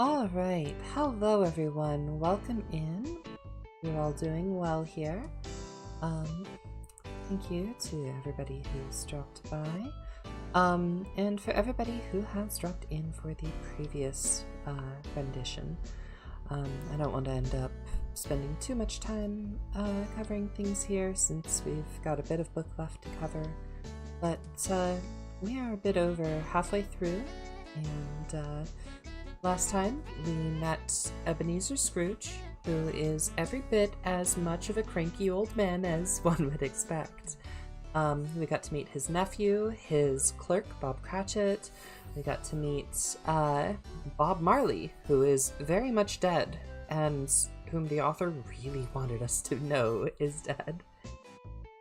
All right. Hello, everyone. Welcome in. You're all doing well here. Thank you to everybody who's dropped by. And for everybody who has dropped in for the previous rendition. I don't want to end up spending too much time covering things here since we've got a bit of book left to cover. But we are a bit over halfway through, and last time we met Ebenezer Scrooge, who is every bit as much of a cranky old man as one would expect. We got to meet his nephew, his clerk, Bob Cratchit. We got to meet Bob Marley, who is very much dead, and whom the author really wanted us to know is dead.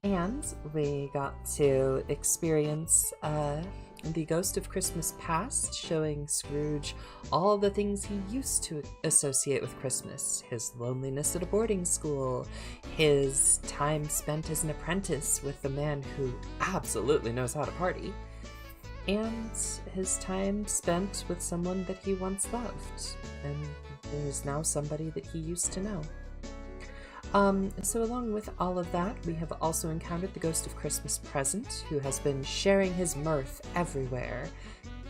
And we got to experience the Ghost of Christmas Past, showing Scrooge all the things he used to associate with Christmas. His loneliness at a boarding school, his time spent as an apprentice with the man who absolutely knows how to party, and his time spent with someone that he once loved, and is now somebody that he used to know. So along with all of that, we have also encountered the Ghost of Christmas Present, who has been sharing his mirth everywhere,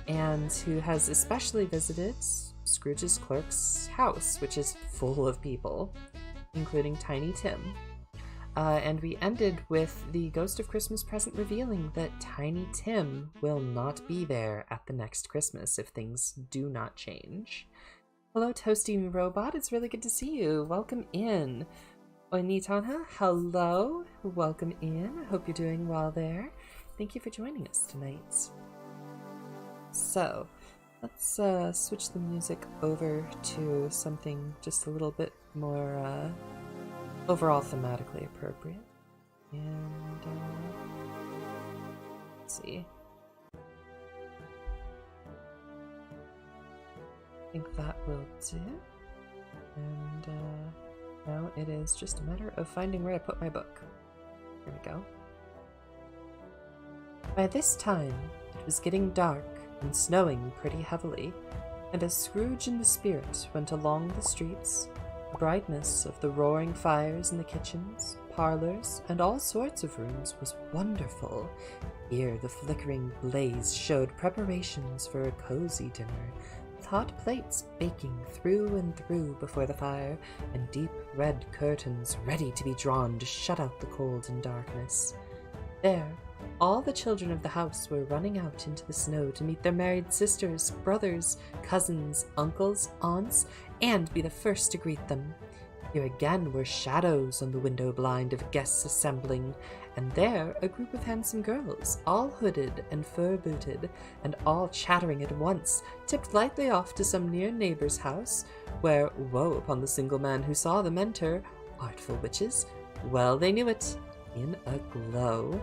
and who has especially visited Scrooge's clerk's house, which is full of people, including Tiny Tim. And we ended with the Ghost of Christmas Present revealing that Tiny Tim will not be there at the next Christmas if things do not change. Hello, Toasty Robot. It's really good to see you. Welcome in. Oinitanha, hello. Welcome in. I hope you're doing well there. Thank you for joining us tonight. So, let's switch the music over to something just a little bit more overall thematically appropriate. And let's see. I think that will do. And now it is just a matter of finding where to put my book. Here we go. By this time, it was getting dark and snowing pretty heavily, and as Scrooge and the Spirit went along the streets, the brightness of the roaring fires in the kitchens, parlors, and all sorts of rooms was wonderful. Here the flickering blaze showed preparations for a cozy dinner, with hot plates baking through and through before the fire, and deep red curtains ready to be drawn to shut out the cold and darkness. There, all the children of the house were running out into the snow to meet their married sisters, brothers, cousins, uncles, aunts, and be the first to greet them. Here again were shadows on the window blind of guests assembling, and there a group of handsome girls, all hooded and fur-booted, and all chattering at once, tipped lightly off to some near neighbor's house, where, woe upon the single man who saw them enter, artful witches, well they knew it, in a glow.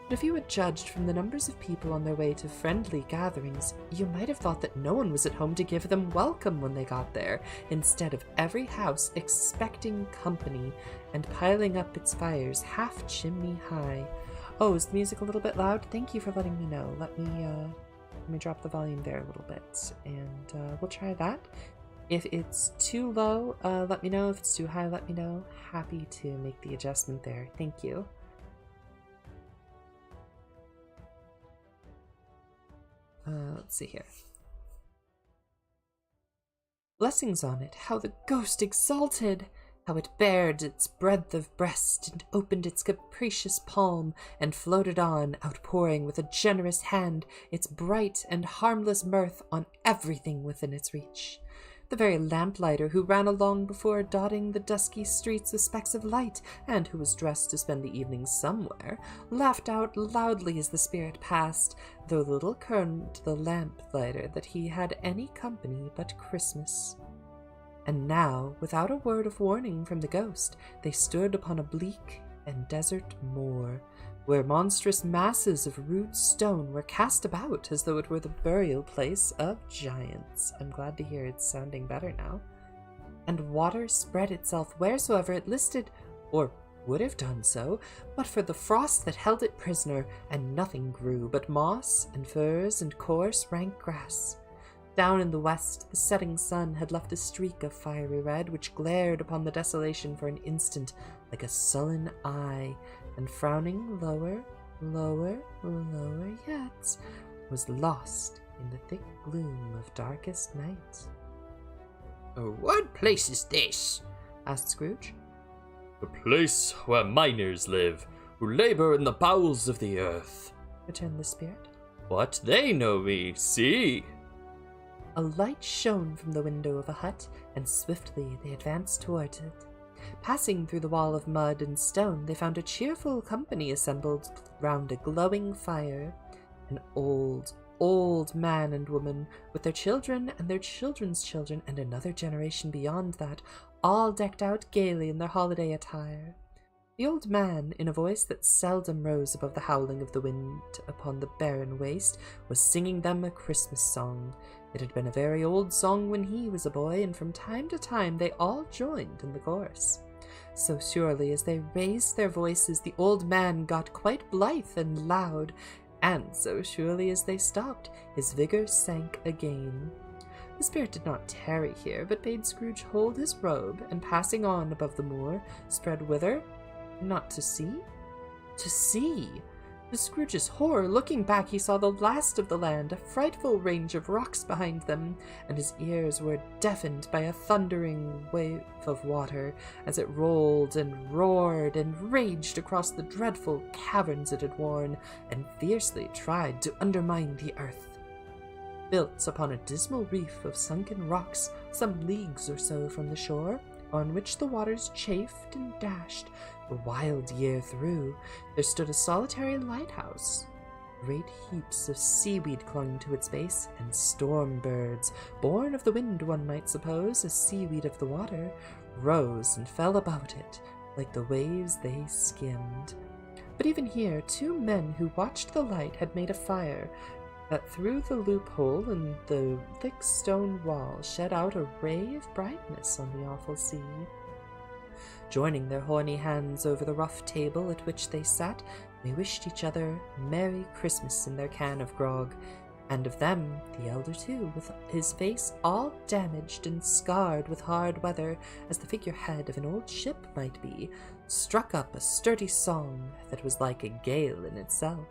But if you had judged from the numbers of people on their way to friendly gatherings, you might have thought that no one was at home to give them welcome when they got there, instead of every house expecting company and piling up its fires half chimney high. Oh, is the music a little bit loud? Thank you for letting me know. Let me drop the volume there a little bit, and we'll try that. If it's too low, let me know. If it's too high, let me know. Happy to make the adjustment there. Thank you. Let's see here. Blessings on it, how the ghost exulted! How it bared its breadth of breast, and opened its capricious palm, and floated on, outpouring with a generous hand its bright and harmless mirth on everything within its reach. The very lamplighter who ran along before, dotting the dusky streets with specks of light, and who was dressed to spend the evening somewhere, laughed out loudly as the Spirit passed, though little kerned the lamplighter that he had any company but Christmas. And now, without a word of warning from the ghost, they stood upon a bleak and desert moor, where monstrous masses of rude stone were cast about as though it were the burial place of giants. I'm glad to hear it's sounding better now. And water spread itself wheresoever it listed, or would have done so, but for the frost that held it prisoner, and nothing grew but moss and furze and coarse rank grass. Down in the west, the setting sun had left a streak of fiery red, which glared upon the desolation for an instant like a sullen eye, and frowning lower, lower, lower yet, was lost in the thick gloom of darkest night. "What place is this?" asked Scrooge. "The place where miners live, who labor in the bowels of the earth," returned the spirit. "What, they know me, see!" A light shone from the window of a hut, and swiftly they advanced toward it. Passing through the wall of mud and stone, they found a cheerful company assembled round a glowing fire. An old, old man and woman, with their children and their children's children, and another generation beyond that, all decked out gaily in their holiday attire. The old man, in a voice that seldom rose above the howling of the wind upon the barren waste, was singing them a Christmas song. It had been a very old song when he was a boy, and from time to time they all joined in the chorus. So surely as they raised their voices, the old man got quite blithe and loud, and so surely as they stopped, his vigor sank again. The spirit did not tarry here, but bade Scrooge hold his robe, and passing on above the moor, spread whither? Not to see? To see! To Scrooge's horror, looking back, he saw the last of the land, a frightful range of rocks behind them, and his ears were deafened by a thundering wave of water as it rolled and roared and raged across the dreadful caverns it had worn, and fiercely tried to undermine the earth. Built upon a dismal reef of sunken rocks, some leagues or so from the shore, on which the waters chafed and dashed the wild year through, there stood a solitary lighthouse. Great heaps of seaweed clung to its base, and storm birds, born of the wind one might suppose, as seaweed of the water, rose and fell about it like the waves they skimmed. But even here 2 men who watched the light had made a fire that through the loophole in the thick stone wall shed out a ray of brightness on the awful sea. Joining their horny hands over the rough table at which they sat, they wished each other Merry Christmas in their can of grog, and of them the elder too, with his face all damaged and scarred with hard weather, as the figurehead of an old ship might be, struck up a sturdy song that was like a gale in itself.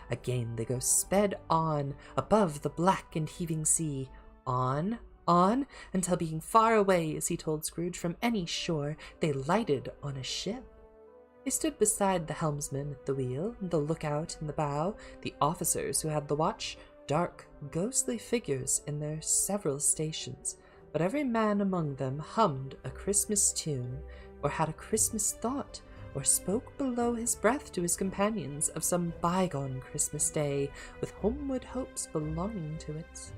Again the ghost sped on, above the black and heaving sea, on, until being far away, as he told Scrooge, from any shore, they lighted on a ship. They stood beside the helmsman at the wheel, the lookout in the bow, the officers who had the watch, dark, ghostly figures in their several stations, but every man among them hummed a Christmas tune, or had a Christmas thought, or spoke below his breath to his companions of some bygone Christmas day, with homeward hopes belonging to it.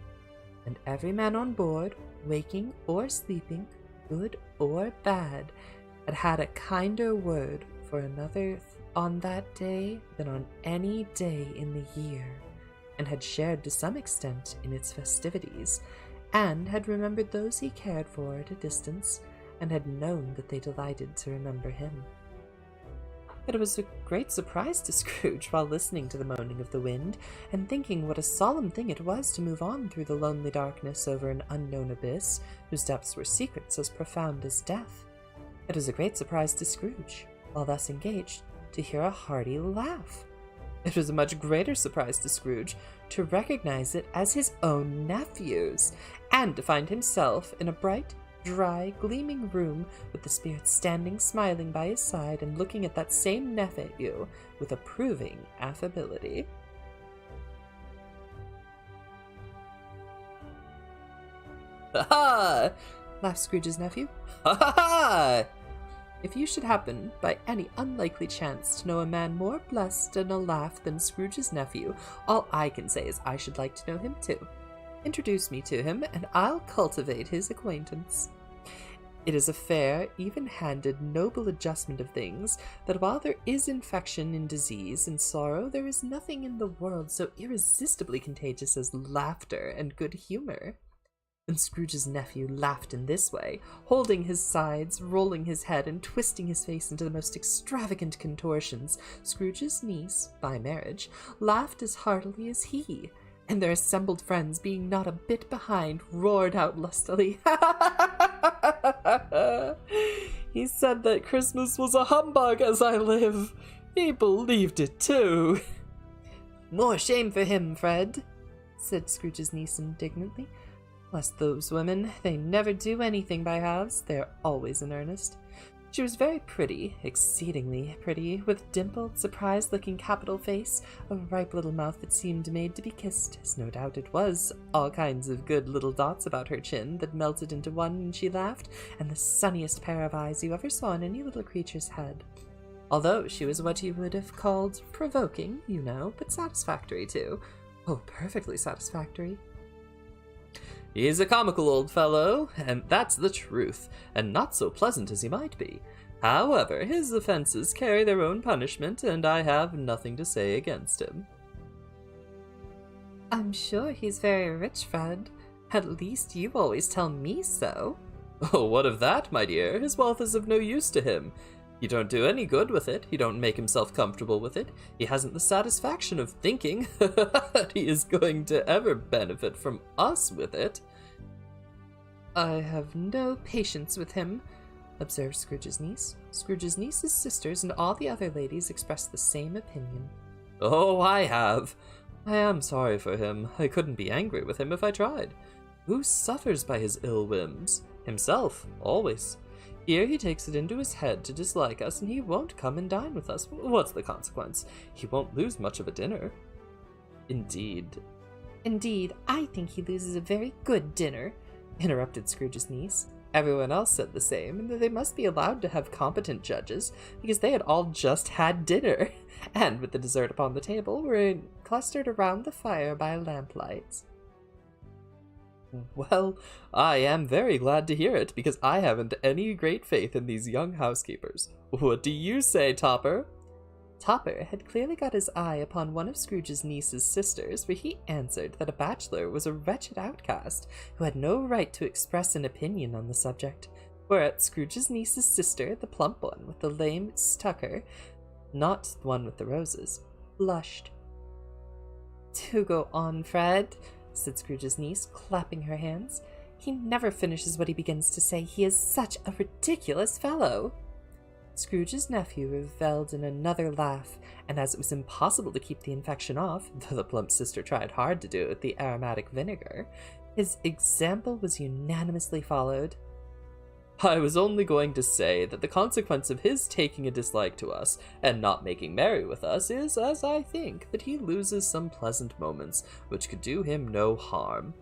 And every man on board, waking or sleeping, good or bad, had had a kinder word for another on that day than on any day in the year, and had shared to some extent in its festivities, and had remembered those he cared for at a distance, and had known that they delighted to remember him. It was a great surprise to Scrooge, while listening to the moaning of the wind, and thinking what a solemn thing it was to move on through the lonely darkness over an unknown abyss, whose depths were secrets as profound as death. It was a great surprise to Scrooge, while thus engaged, to hear a hearty laugh. It was a much greater surprise to Scrooge to recognize it as his own nephew's, and to find himself in a bright, dry, gleaming room, with the spirit standing smiling by his side and looking at that same nephew with approving affability. "Ha ha!" laughed Scrooge's nephew. "Ha ha ha!" If you should happen, by any unlikely chance, to know a man more blessed in a laugh than Scrooge's nephew, all I can say is I should like to know him too. Introduce me to him, and I'll cultivate his acquaintance. It is a fair, even-handed, noble adjustment of things, that while there is infection and disease and sorrow, there is nothing in the world so irresistibly contagious as laughter and good humor. And Scrooge's nephew laughed in this way, holding his sides, rolling his head, and twisting his face into the most extravagant contortions. Scrooge's niece, by marriage, laughed as heartily as he, and their assembled friends, being not a bit behind, roared out lustily. He said that Christmas was a humbug, as I live. He believed it too. More shame for him, Fred, said Scrooge's niece indignantly. Bless those women, they never do anything by halves, they're always in earnest. She was very pretty, exceedingly pretty, with dimpled, surprised-looking capital face, a ripe little mouth that seemed made to be kissed, as no doubt it was, all kinds of good little dots about her chin that melted into one when she laughed, and the sunniest pair of eyes you ever saw in any little creature's head. Although she was what you would have called provoking, you know, but satisfactory too. Oh, perfectly satisfactory. He's a comical old fellow, and that's the truth, and not so pleasant as he might be. However, his offenses carry their own punishment, and I have nothing to say against him. I'm sure he's very rich, Fred. At least you always tell me so. Oh, what of that, my dear? His wealth is of no use to him. He don't do any good with it. He don't make himself comfortable with it. He hasn't the satisfaction of thinking that he is going to ever benefit from us with it. I have no patience with him, observed Scrooge's niece. Scrooge's niece's sisters and all the other ladies expressed the same opinion. Oh, I have. I am sorry for him. I couldn't be angry with him if I tried. Who suffers by his ill whims? Himself, always. Here he takes it into his head to dislike us, and he won't come and dine with us. What's the consequence? He won't lose much of a dinner. Indeed. Indeed, I think he loses a very good dinner, interrupted Scrooge's niece. Everyone else said the same, and that they must be allowed to have competent judges, because they had all just had dinner, and with the dessert upon the table, were clustered around the fire by lamplight. Well, I am very glad to hear it, because I haven't any great faith in these young housekeepers. What do you say, Topper? Topper had clearly got his eye upon one of Scrooge's niece's sisters, for he answered that a bachelor was a wretched outcast, who had no right to express an opinion on the subject, whereat Scrooge's niece's sister, the plump one with the lame stucker, not the one with the roses, blushed. Do go on, Fred, said Scrooge's niece, clapping her hands. He never finishes what he begins to say. He is such a ridiculous fellow. Scrooge's nephew revelled in another laugh, and as it was impossible to keep the infection off, though the plump sister tried hard to do it with the aromatic vinegar, his example was unanimously followed. I was only going to say that the consequence of his taking a dislike to us and not making merry with us is, as I think, that he loses some pleasant moments which could do him no harm.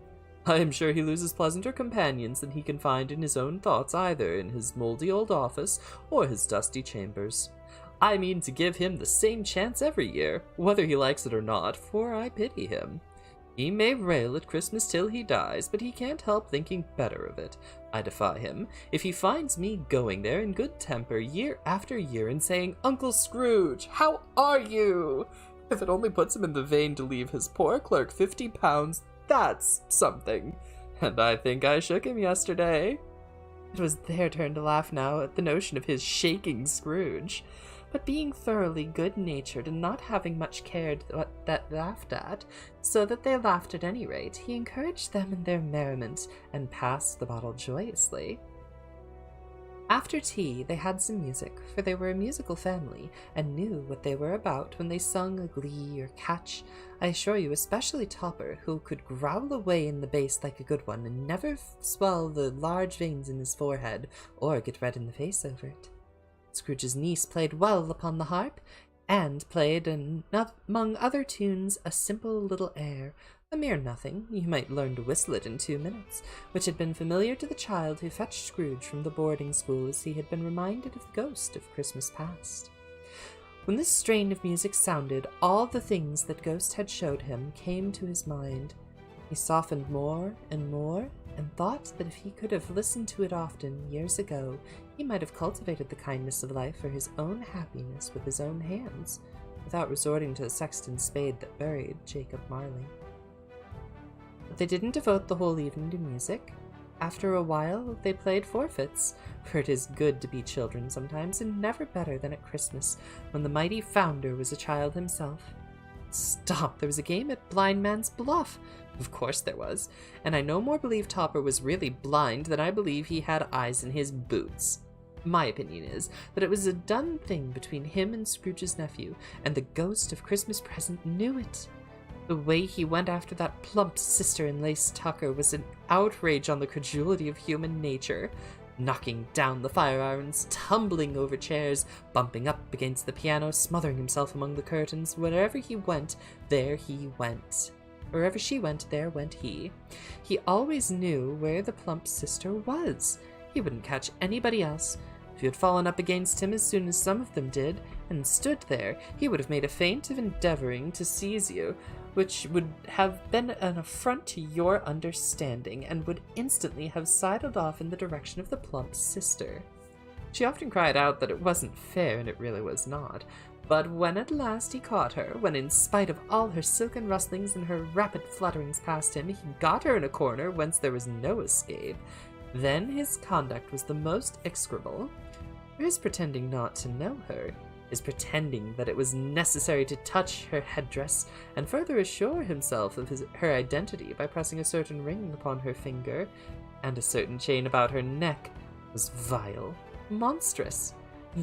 I am sure he loses pleasanter companions than he can find in his own thoughts, either in his mouldy old office or his dusty chambers. I mean to give him the same chance every year, whether he likes it or not, for I pity him. He may rail at Christmas till he dies, but he can't help thinking better of it. I defy him, if he finds me going there in good temper year after year and saying, Uncle Scrooge, how are you? If it only puts him in the vein to leave his poor clerk £50, that's something. And I think I shook him yesterday. It was their turn to laugh now at the notion of his shaking Scrooge. But being thoroughly good-natured and not having much cared what that laughed at, so that they laughed at any rate, he encouraged them in their merriment, and passed the bottle joyously. After tea they had some music, for they were a musical family, and knew what they were about when they sung a glee or catch. I assure you, especially Topper, who could growl away in the bass like a good one, and never swell the large veins in his forehead, or get red in the face over it. Scrooge's niece played well upon the harp, and played, among other tunes, a simple little air, a mere nothing, you might learn to whistle it in 2 minutes, which had been familiar to the child who fetched Scrooge from the boarding school, as he had been reminded of the ghost of Christmas past. When this strain of music sounded, all the things that Ghost had showed him came to his mind. He softened more, and thought that if he could have listened to it often, years ago, he might have cultivated the kindness of life for his own happiness with his own hands, without resorting to the sexton's spade that buried Jacob Marley. But they didn't devote the whole evening to music. After a while, they played forfeits, for it is good to be children sometimes, and never better than at Christmas, when the mighty founder was a child himself. Stop, there was a game at Blind Man's Bluff. Of course there was, and I no more believe Topper was really blind than I believe he had eyes in his boots. My opinion is that it was a done thing between him and Scrooge's nephew, and the ghost of Christmas Present knew it. The way he went after that plump sister in lace tucker was an outrage on the credulity of human nature. Knocking down the fire irons, tumbling over chairs, bumping up against the piano, smothering himself among the curtains. Wherever he went, there he went. Wherever she went, there went he. He always knew where the plump sister was. He wouldn't catch anybody else. If you had fallen up against him as soon as some of them did, and stood there, he would have made a feint of endeavoring to seize you, which would have been an affront to your understanding, and would instantly have sidled off in the direction of the plump sister. She often cried out that it wasn't fair, and it really was not. But when at last he caught her, when in spite of all her silken rustlings and her rapid flutterings past him, he got her in a corner whence there was no escape, then his conduct was the most execrable. His pretending not to know her, his pretending that it was necessary to touch her headdress, and further assure himself of her identity by pressing a certain ring upon her finger, and a certain chain about her neck, was vile, monstrous.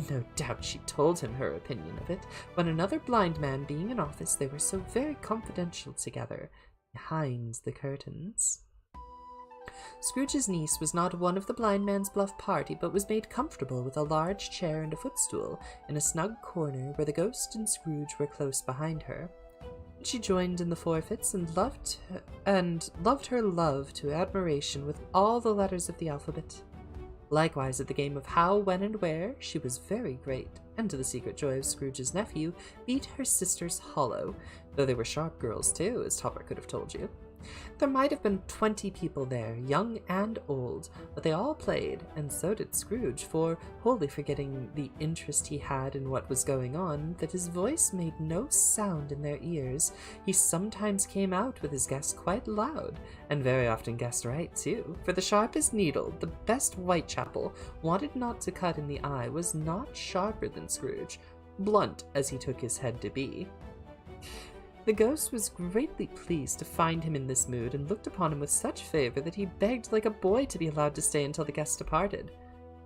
No doubt she told him her opinion of it, when another blind man being in office, they were so very confidential together, behind the curtains. Scrooge's niece was not one of the Blind Man's Bluff party, but was made comfortable with a large chair and a footstool in a snug corner where the ghost and Scrooge were close behind her. She joined in the forfeits and loved her love to admiration with all the letters of the alphabet. Likewise, at the game of how, when, and where, she was very great, and to the secret joy of Scrooge's nephew, beat her sisters hollow, though they were sharp girls too, as Topper could have told you. There might have been 20 people there, young and old, but they all played, and so did Scrooge, for, wholly forgetting the interest he had in what was going on, that his voice made no sound in their ears, he sometimes came out with his guess quite loud, and very often guessed right too, for the sharpest needle, the best Whitechapel, wanted not to cut in the eye, was not sharper than Scrooge, blunt as he took his head to be. The ghost was greatly pleased to find him in this mood, and looked upon him with such favour that he begged like a boy to be allowed to stay until the guest departed.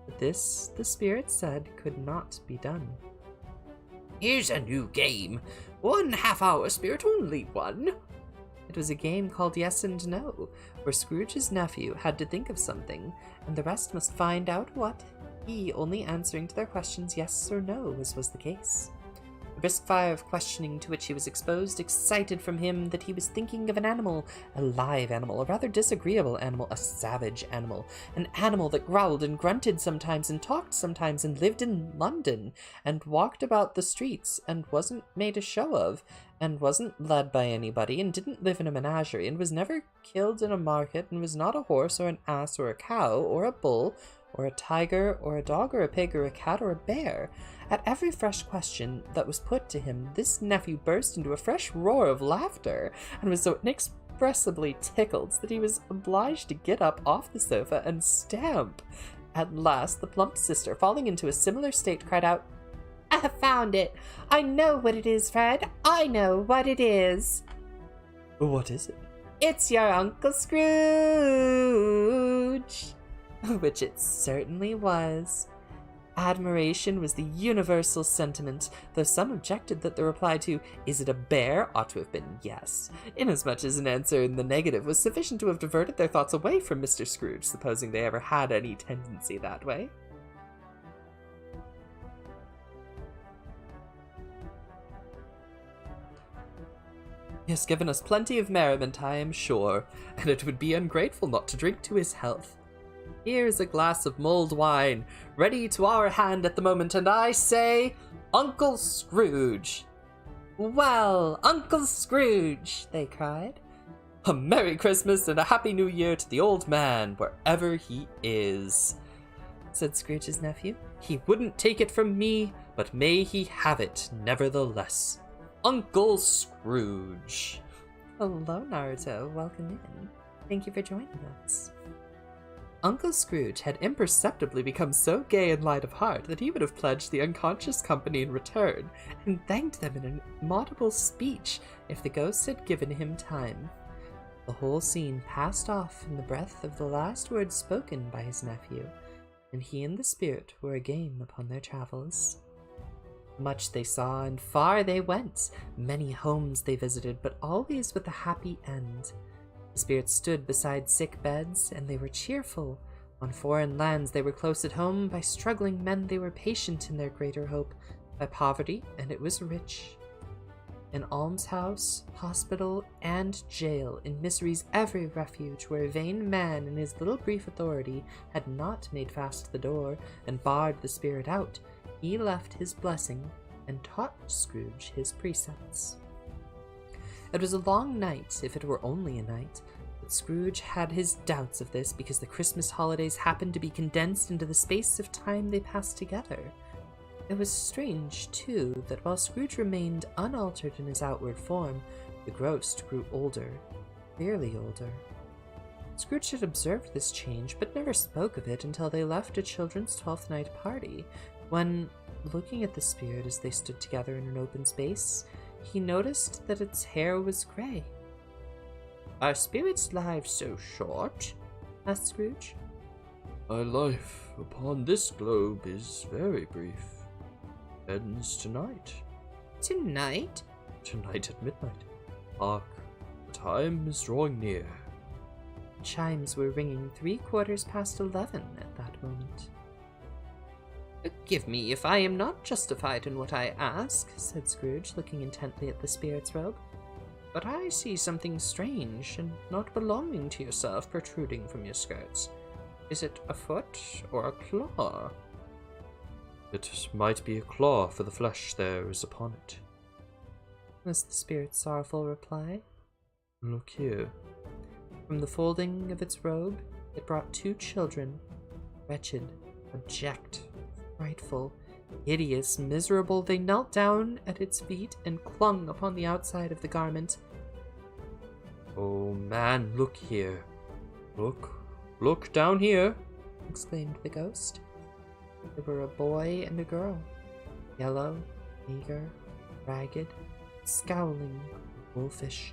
But this, the spirit said, could not be done. Here's a new game. 1/2 hour, spirit, only one. It was a game called Yes and No, where Scrooge's nephew had to think of something, and the rest must find out what, he only answering to their questions yes or no, as was the case. The brisk fire of questioning to which he was exposed excited from him that he was thinking of an animal, a live animal, a rather disagreeable animal, a savage animal, an animal that growled and grunted sometimes and talked sometimes and lived in London and walked about the streets and wasn't made a show of and wasn't led by anybody and didn't live in a menagerie and was never killed in a market and was not a horse or an ass or a cow or a bull or a tiger or a dog or a pig or a cat or a bear. At every fresh question that was put to him, this nephew burst into a fresh roar of laughter, and was so inexpressibly tickled that he was obliged to get up off the sofa and stamp. At last, the plump sister, falling into a similar state, cried out, "I have found it! I know what it is, Fred! I know what it is!" "What is it?" "It's your Uncle Scrooge!" Which it certainly was. Admiration was the universal sentiment, though some objected that the reply to "Is it a bear?" ought to have been yes, inasmuch as an answer in the negative was sufficient to have diverted their thoughts away from Mr. Scrooge, supposing they ever had any tendency that way. He has given us plenty of merriment, I am sure, and it would be ungrateful not to drink to his health. Here is a glass of mulled wine, ready to our hand at the moment, and I say, Uncle Scrooge! Well, Uncle Scrooge, they cried. A Merry Christmas and a Happy New Year to the old man, wherever he is, said Scrooge's nephew. He wouldn't take it from me, but may he have it nevertheless. Uncle Scrooge. Hello, Naruto. Welcome in. Thank you for joining us. Uncle Scrooge had imperceptibly become so gay and light of heart that he would have pledged the unconscious company in return, and thanked them in an audible speech if the ghosts had given him time. The whole scene passed off in the breath of the last words spoken by his nephew, and he and the spirit were again upon their travels. Much they saw, and far they went. Many homes they visited, but always with a happy end. The spirits stood beside sick beds, and they were cheerful. On foreign lands they were close at home. By struggling men they were patient in their greater hope. By poverty, and it was rich. In almshouse, hospital, and jail, in misery's every refuge, where a vain man in his little brief authority had not made fast the door, and barred the spirit out, he left his blessing, and taught Scrooge his precepts. It was a long night, if it were only a night, but Scrooge had his doubts of this, because the Christmas holidays happened to be condensed into the space of time they passed together. It was strange, too, that while Scrooge remained unaltered in his outward form, the ghost grew older, clearly older. Scrooge had observed this change, but never spoke of it until they left a children's 12th night party, when, looking at the spirit as they stood together in an open space, he noticed that its hair was gray. "Are spirits' lives so short?" asked Scrooge. My life upon this globe is very brief. Ends tonight. Tonight? Tonight at midnight. Hark, the time is drawing near. Chimes were ringing 11:03 at that moment. "Forgive me if I am not justified in what I ask," said Scrooge, looking intently at the spirit's robe, "but I see something strange and not belonging to yourself protruding from your skirts. Is it a foot or a claw?" It might be a claw for the flesh there is upon it, was the spirit's sorrowful reply. Look here. From the folding of its robe, it brought 2 children, wretched, abject, frightful, hideous, miserable. They knelt down at its feet and clung upon the outside of the garment. Oh man, look here. Look down here, exclaimed the ghost. They were a boy and a girl, yellow, meager, ragged, scowling, wolfish,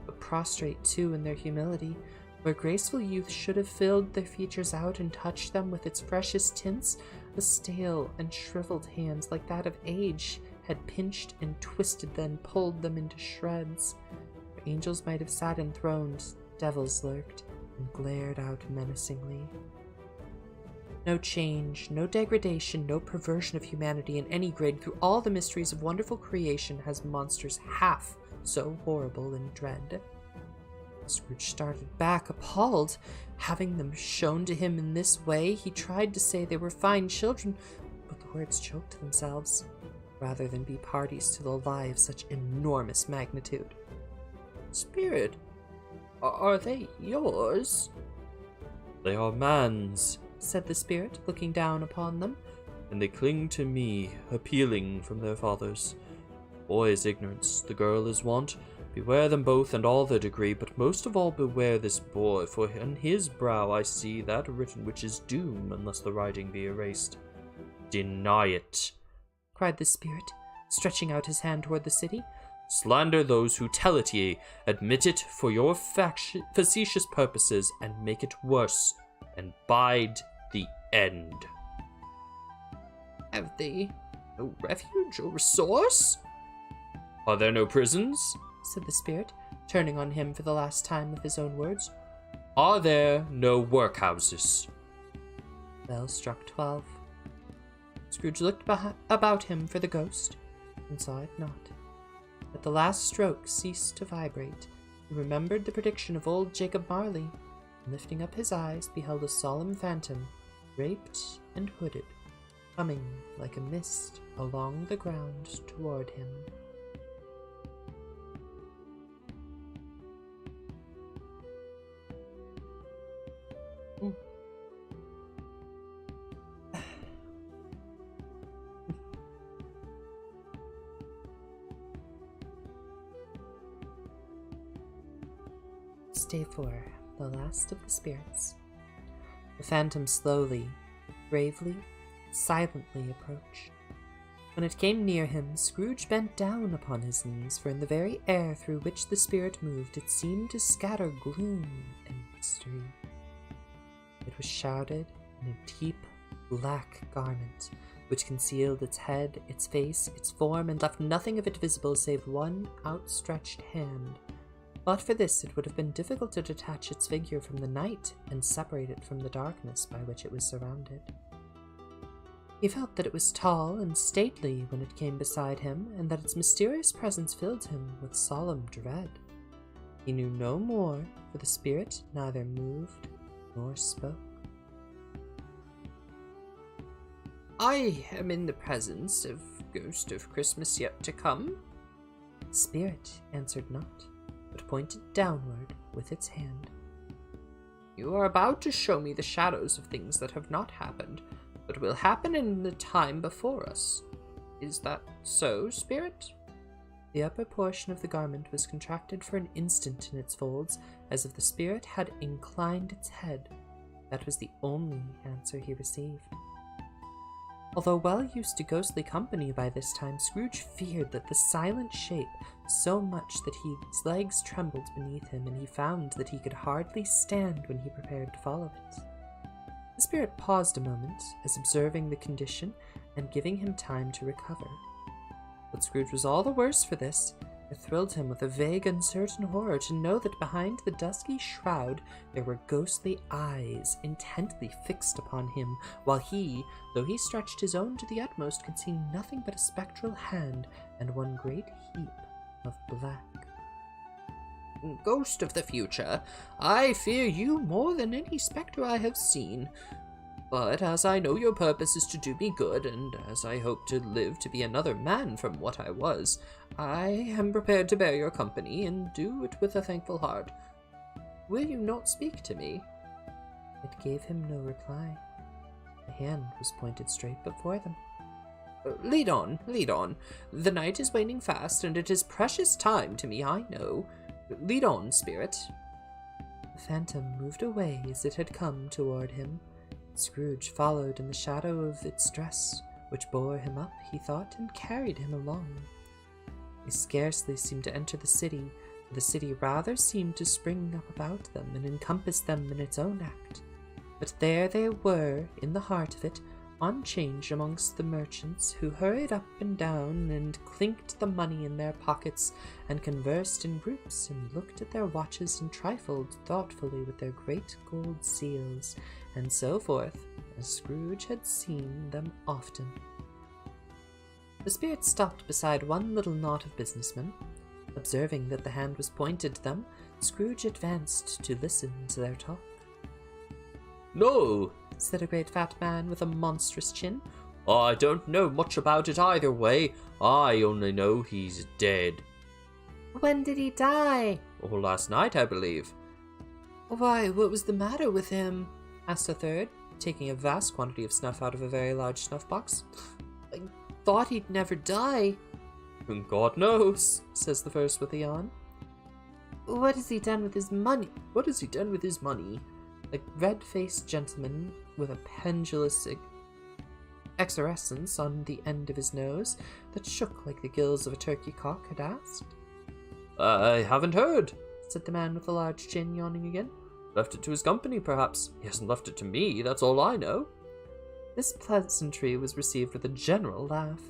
but prostrate too in their humility. Where graceful youth should have filled their features out and touched them with its freshest tints, a stale and shriveled hand like that of age had pinched and twisted them, pulled them into shreds. Where angels might have sat enthroned, devils lurked and glared out menacingly. No change, no degradation, no perversion of humanity in any grade through all the mysteries of wonderful creation has monsters half so horrible and dread. Scrooge started back, appalled. Having them shown to him in this way, he tried to say they were fine children, but the words choked themselves, rather than be parties to the lie of such enormous magnitude. "Spirit, are they yours?" They are man's, said the spirit, looking down upon them. And they cling to me, appealing from their fathers. Boy is ignorance, the girl is want. Beware them both and all their degree, but most of all beware this boy, for in his brow I see that written which is doom unless the writing be erased. Deny it, cried the spirit, stretching out his hand toward the city. Slander those who tell it ye, admit it for your facetious purposes, and make it worse, and bide the end. Have they no refuge or resource? Are there no prisons? Said the spirit, turning on him for the last time with his own words. Are there no workhouses? Bell struck 12. Scrooge looked about him for the ghost, and saw it not. At the last stroke ceased to vibrate. He remembered the prediction of old Jacob Marley, and lifting up his eyes, beheld a solemn phantom, draped and hooded, coming like a mist along the ground toward him. Day 4, The Last of the Spirits. The phantom slowly, gravely, silently approached. When it came near him, Scrooge bent down upon his knees, for in the very air through which the spirit moved, it seemed to scatter gloom and mystery. It was shrouded in a deep, black garment, which concealed its head, its face, its form, and left nothing of it visible save one outstretched hand. But for this, it would have been difficult to detach its figure from the night and separate it from the darkness by which it was surrounded. He felt that it was tall and stately when it came beside him, and that its mysterious presence filled him with solemn dread. He knew no more, for the spirit neither moved nor spoke. I am in the presence of Ghost of Christmas Yet to Come. The spirit answered not, but pointed downward with its hand. You are about to show me the shadows of things that have not happened, but will happen in the time before us. Is that so, spirit? The upper portion of the garment was contracted for an instant in its folds, as if the spirit had inclined its head. That was the only answer he received. Although well used to ghostly company by this time, Scrooge feared that the silent shape so much that his legs trembled beneath him, and he found that he could hardly stand when he prepared to follow it. The spirit paused a moment, as observing the condition and giving him time to recover. But Scrooge was all the worse for this. It thrilled him with a vague, uncertain horror to know that behind the dusky shroud there were ghostly eyes intently fixed upon him, while he, though he stretched his own to the utmost, could see nothing but a spectral hand and one great heap of black. Ghost of the future, I fear you more than any spectre I have seen. But as I know your purpose is to do me good, and as I hope to live to be another man from what I was, I am prepared to bear your company, and do it with a thankful heart. Will you not speak to me? It gave him no reply. The hand was pointed straight before them. Lead on, lead on. The night is waning fast, and it is precious time to me, I know. Lead on, spirit. The phantom moved away as it had come toward him. Scrooge followed in the shadow of its dress, which bore him up, he thought, and carried him along. They scarcely seemed to enter the city, for the city rather seemed to spring up about them and encompass them in its own act. But there they were, in the heart of it, on change amongst the merchants, who hurried up and down and clinked the money in their pockets, and conversed in groups, and looked at their watches, and trifled thoughtfully with their great gold seals, and so forth, as Scrooge had seen them often. The spirit stopped beside one little knot of businessmen. Observing that the hand was pointed to them, Scrooge advanced to listen to their talk. "No," said a great fat man with a monstrous chin. "I don't know much about it either way. I only know he's dead." "When did he die?" "Oh, last night, I believe." "Why, what was the matter with him?" asked a third, taking a vast quantity of snuff out of a very large snuff box. "I thought he'd never die." "God knows," says the first with a yawn. "What has he done with his money?" What has he done with his money? A red-faced gentleman with a pendulous excrescence on the end of his nose that shook like the gills of a turkey cock had asked. "I haven't heard," said the man with the large chin, yawning again. "Left it to his company, perhaps. He hasn't left it to me, that's all I know." This pleasantry was received with a general laugh.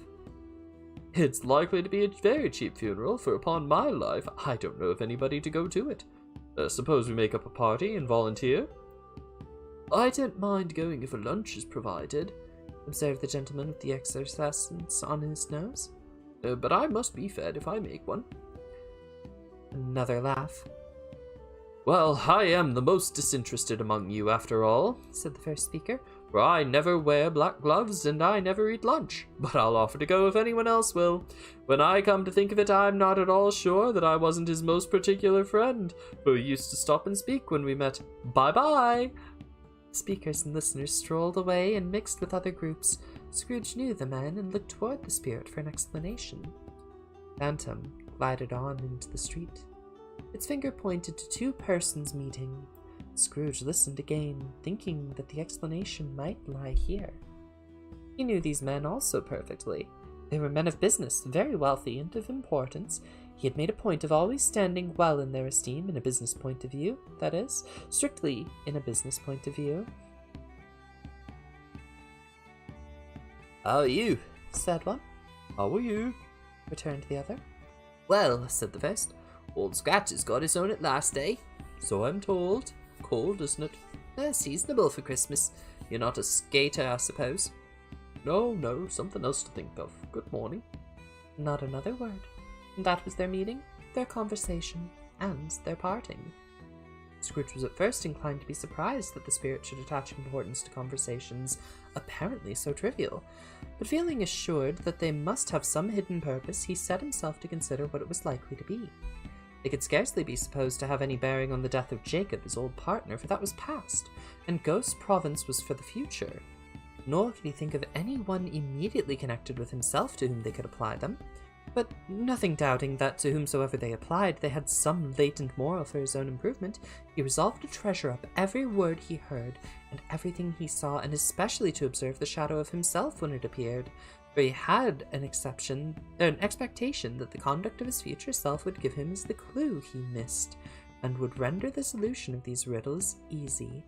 "It's likely to be a very cheap funeral, for upon my life, I don't know of anybody to go to it. Suppose we make up a party and volunteer?" "I don't mind going if a lunch is provided," observed the gentleman with the excrescence on his nose. "But I must be fed if I make one." Another laugh. "Well, I am the most disinterested among you, after all," said the first speaker. "for I never wear black gloves and I never eat lunch. But I'll offer to go if anyone else will. When I come to think of it, I'm not at all sure that I wasn't his most particular friend, for he used to stop and speak when we met. Bye-bye!" Speakers and listeners strolled away and mixed with other groups. Scrooge knew the man and looked toward the spirit for an explanation. Phantom glided on into the street. Its finger pointed to two persons meeting. Scrooge listened again, thinking that the explanation might lie here. He knew these men also perfectly. They were men of business, very wealthy and of importance. He had made a point of always standing well in their esteem in a business point of view, that is, strictly in a business point of view. "How are you?" said one. How are you? Returned the other. "Well," said the first, "old Scratch has got his own at last, eh?" So I'm told. Cold, isn't it? Seasonable for Christmas. You're not a skater, I suppose. No, something else to think of. Good morning. Not another word. That was their meeting, their conversation, and their parting. Scrooge was at first inclined to be surprised that the spirit should attach importance to conversations apparently so trivial, but feeling assured that they must have some hidden purpose, he set himself to consider what it was likely to be. They could scarcely be supposed to have any bearing on the death of Jacob, his old partner, for that was past, and Ghost Province was for the future. Nor could he think of any one immediately connected with himself to whom they could apply them. But nothing doubting that to whomsoever they applied, they had some latent moral for his own improvement, he resolved to treasure up every word he heard and everything he saw, and especially to observe the shadow of himself when it appeared, for he had an expectation that the conduct of his future self would give him the clue he missed, and would render the solution of these riddles easy.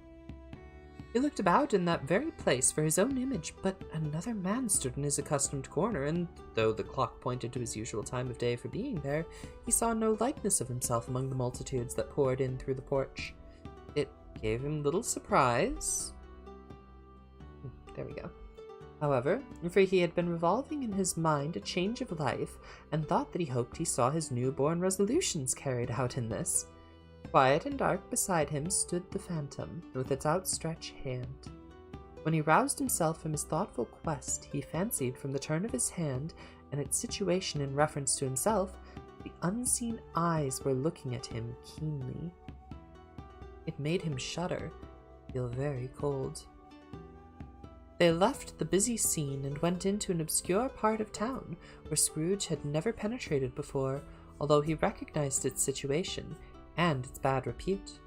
He looked about in that very place for his own image, but another man stood in his accustomed corner, and though the clock pointed to his usual time of day for being there, he saw no likeness of himself among the multitudes that poured in through the porch. It gave him little surprise. There we go. However, for he had been revolving in his mind a change of life, and thought that he hoped he saw his newborn resolutions carried out in this. Quiet and dark beside him stood the phantom, with its outstretched hand. When he roused himself from his thoughtful quest, he fancied from the turn of his hand and its situation in reference to himself, the unseen eyes were looking at him keenly. It made him shudder, feel very cold. They left the busy scene and went into an obscure part of town where Scrooge had never penetrated before, although he recognized its situation and its bad repute.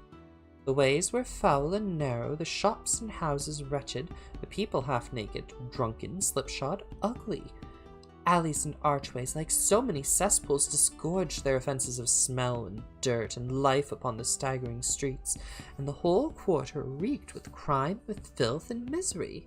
The ways were foul and narrow, the shops and houses wretched, the people half-naked, drunken, slipshod, ugly. Alleys and archways, like so many cesspools, disgorged their offences of smell and dirt and life upon the staggering streets, and the whole quarter reeked with crime, with filth and misery.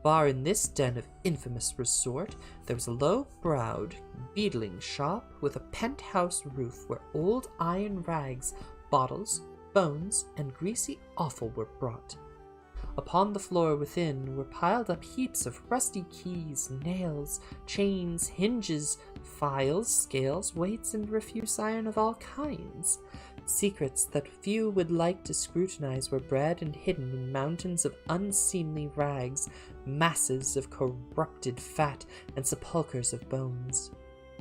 Far in this den of infamous resort, there was a low-browed, beetling shop with a penthouse roof where old iron rags, bottles, bones, and greasy offal were brought. Upon the floor within were piled up heaps of rusty keys, nails, chains, hinges, files, scales, weights, and refuse iron of all kinds. Secrets that few would like to scrutinize were bred and hidden in mountains of unseemly rags, masses of corrupted fat, and sepulchres of bones.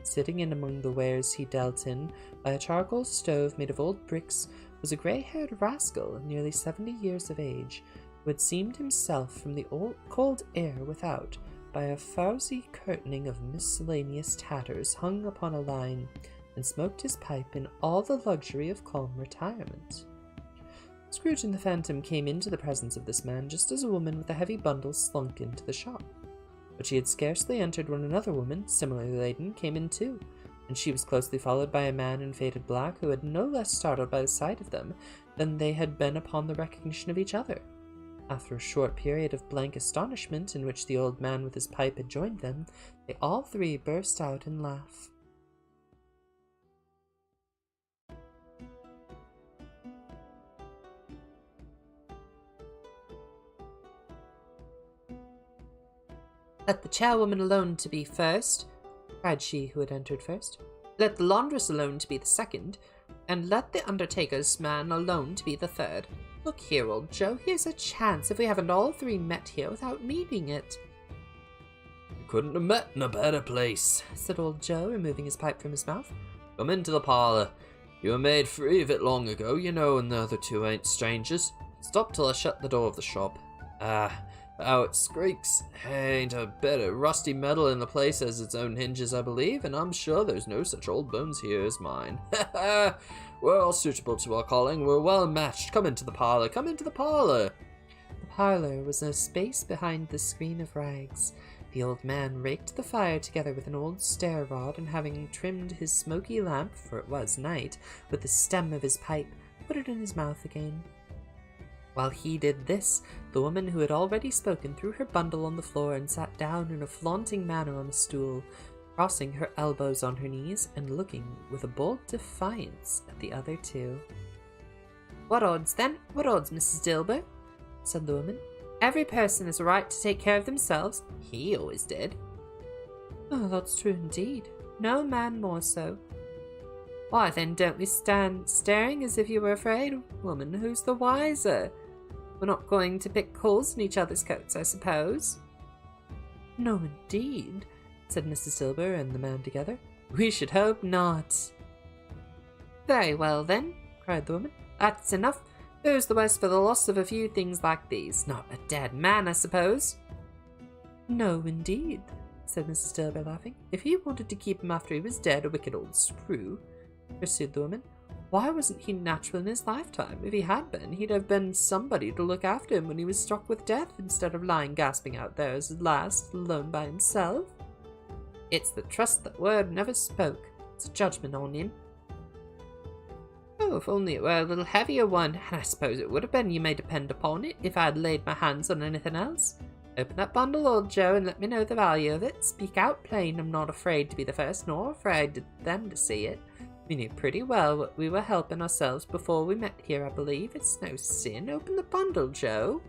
Sitting in among the wares he dealt in, by a charcoal stove made of old bricks, was a grey-haired rascal of nearly 70 years of age, who had seemed himself from the cold air without by a frowsy curtaining of miscellaneous tatters hung upon a line, and smoked his pipe in all the luxury of calm retirement. Scrooge and the Phantom came into the presence of this man just as a woman with a heavy bundle slunk into the shop. But she had scarcely entered when another woman, similarly laden, came in too, and she was closely followed by a man in faded black who had no less startled by the sight of them than they had been upon the recognition of each other. After a short period of blank astonishment in which the old man with his pipe had joined them, they all three burst out in laugh. "Let the chairwoman alone to be first," cried she who had entered first. "Let the laundress alone to be the second, and let the undertaker's man alone to be the third. Look here, old Joe, here's a chance if we haven't all three met here without needing it." "You couldn't have met in a better place," said old Joe, removing his pipe from his mouth. "Come into the parlour. You were made free of it long ago, you know, and the other two ain't strangers. Stop till I shut the door of the shop. I How it squeaks. Ain't a bit of rusty metal in the place has its own hinges, I believe, and I'm sure there's no such old bones here as mine. Ha ha! We're all suitable to our calling. We're well matched. Come into the parlor. Come into the parlor. The parlor was a space behind the screen of rags. The old man raked the fire together with an old stair rod, and having trimmed his smoky lamp, for it was night, with the stem of his pipe, put it in his mouth again. While he did this, the woman who had already spoken threw her bundle on the floor and sat down in a flaunting manner on a stool, crossing her elbows on her knees and looking with a bold defiance at the other two. "What odds, then? What odds, Mrs. Dilber?" said the woman. "Every person has a right to take care of themselves. He always did." "Oh, that's true indeed. No man more so." "Why, then, don't we stand staring as if you were afraid, woman? Who's the wiser? We're not going to pick holes in each other's coats, I suppose?" "No, indeed," said Mrs. Dilber and the man together. "We should hope not." "Very well, then," cried the woman. "That's enough. Who's the worse for the loss of a few things like these? Not a dead man, I suppose?" "No, indeed," said Mrs. Dilber, laughing. "If he wanted to keep him after he was dead, a wicked old screw," pursued the woman. "Why wasn't he natural in his lifetime? If he had been, he'd have been somebody to look after him when he was struck with death, instead of lying gasping out there as his last, alone by himself." "It's the trust that word never spoke. It's a judgment on him." "Oh, if only it were a little heavier one, and I suppose it would have been, you may depend upon it, if I had laid my hands on anything else. Open that bundle, old Joe, and let me know the value of it. Speak out plain. I'm not afraid to be the first, nor afraid to them to see it. We knew pretty well what we were helping ourselves before we met here, I believe. It's no sin. Open the bundle, Joe."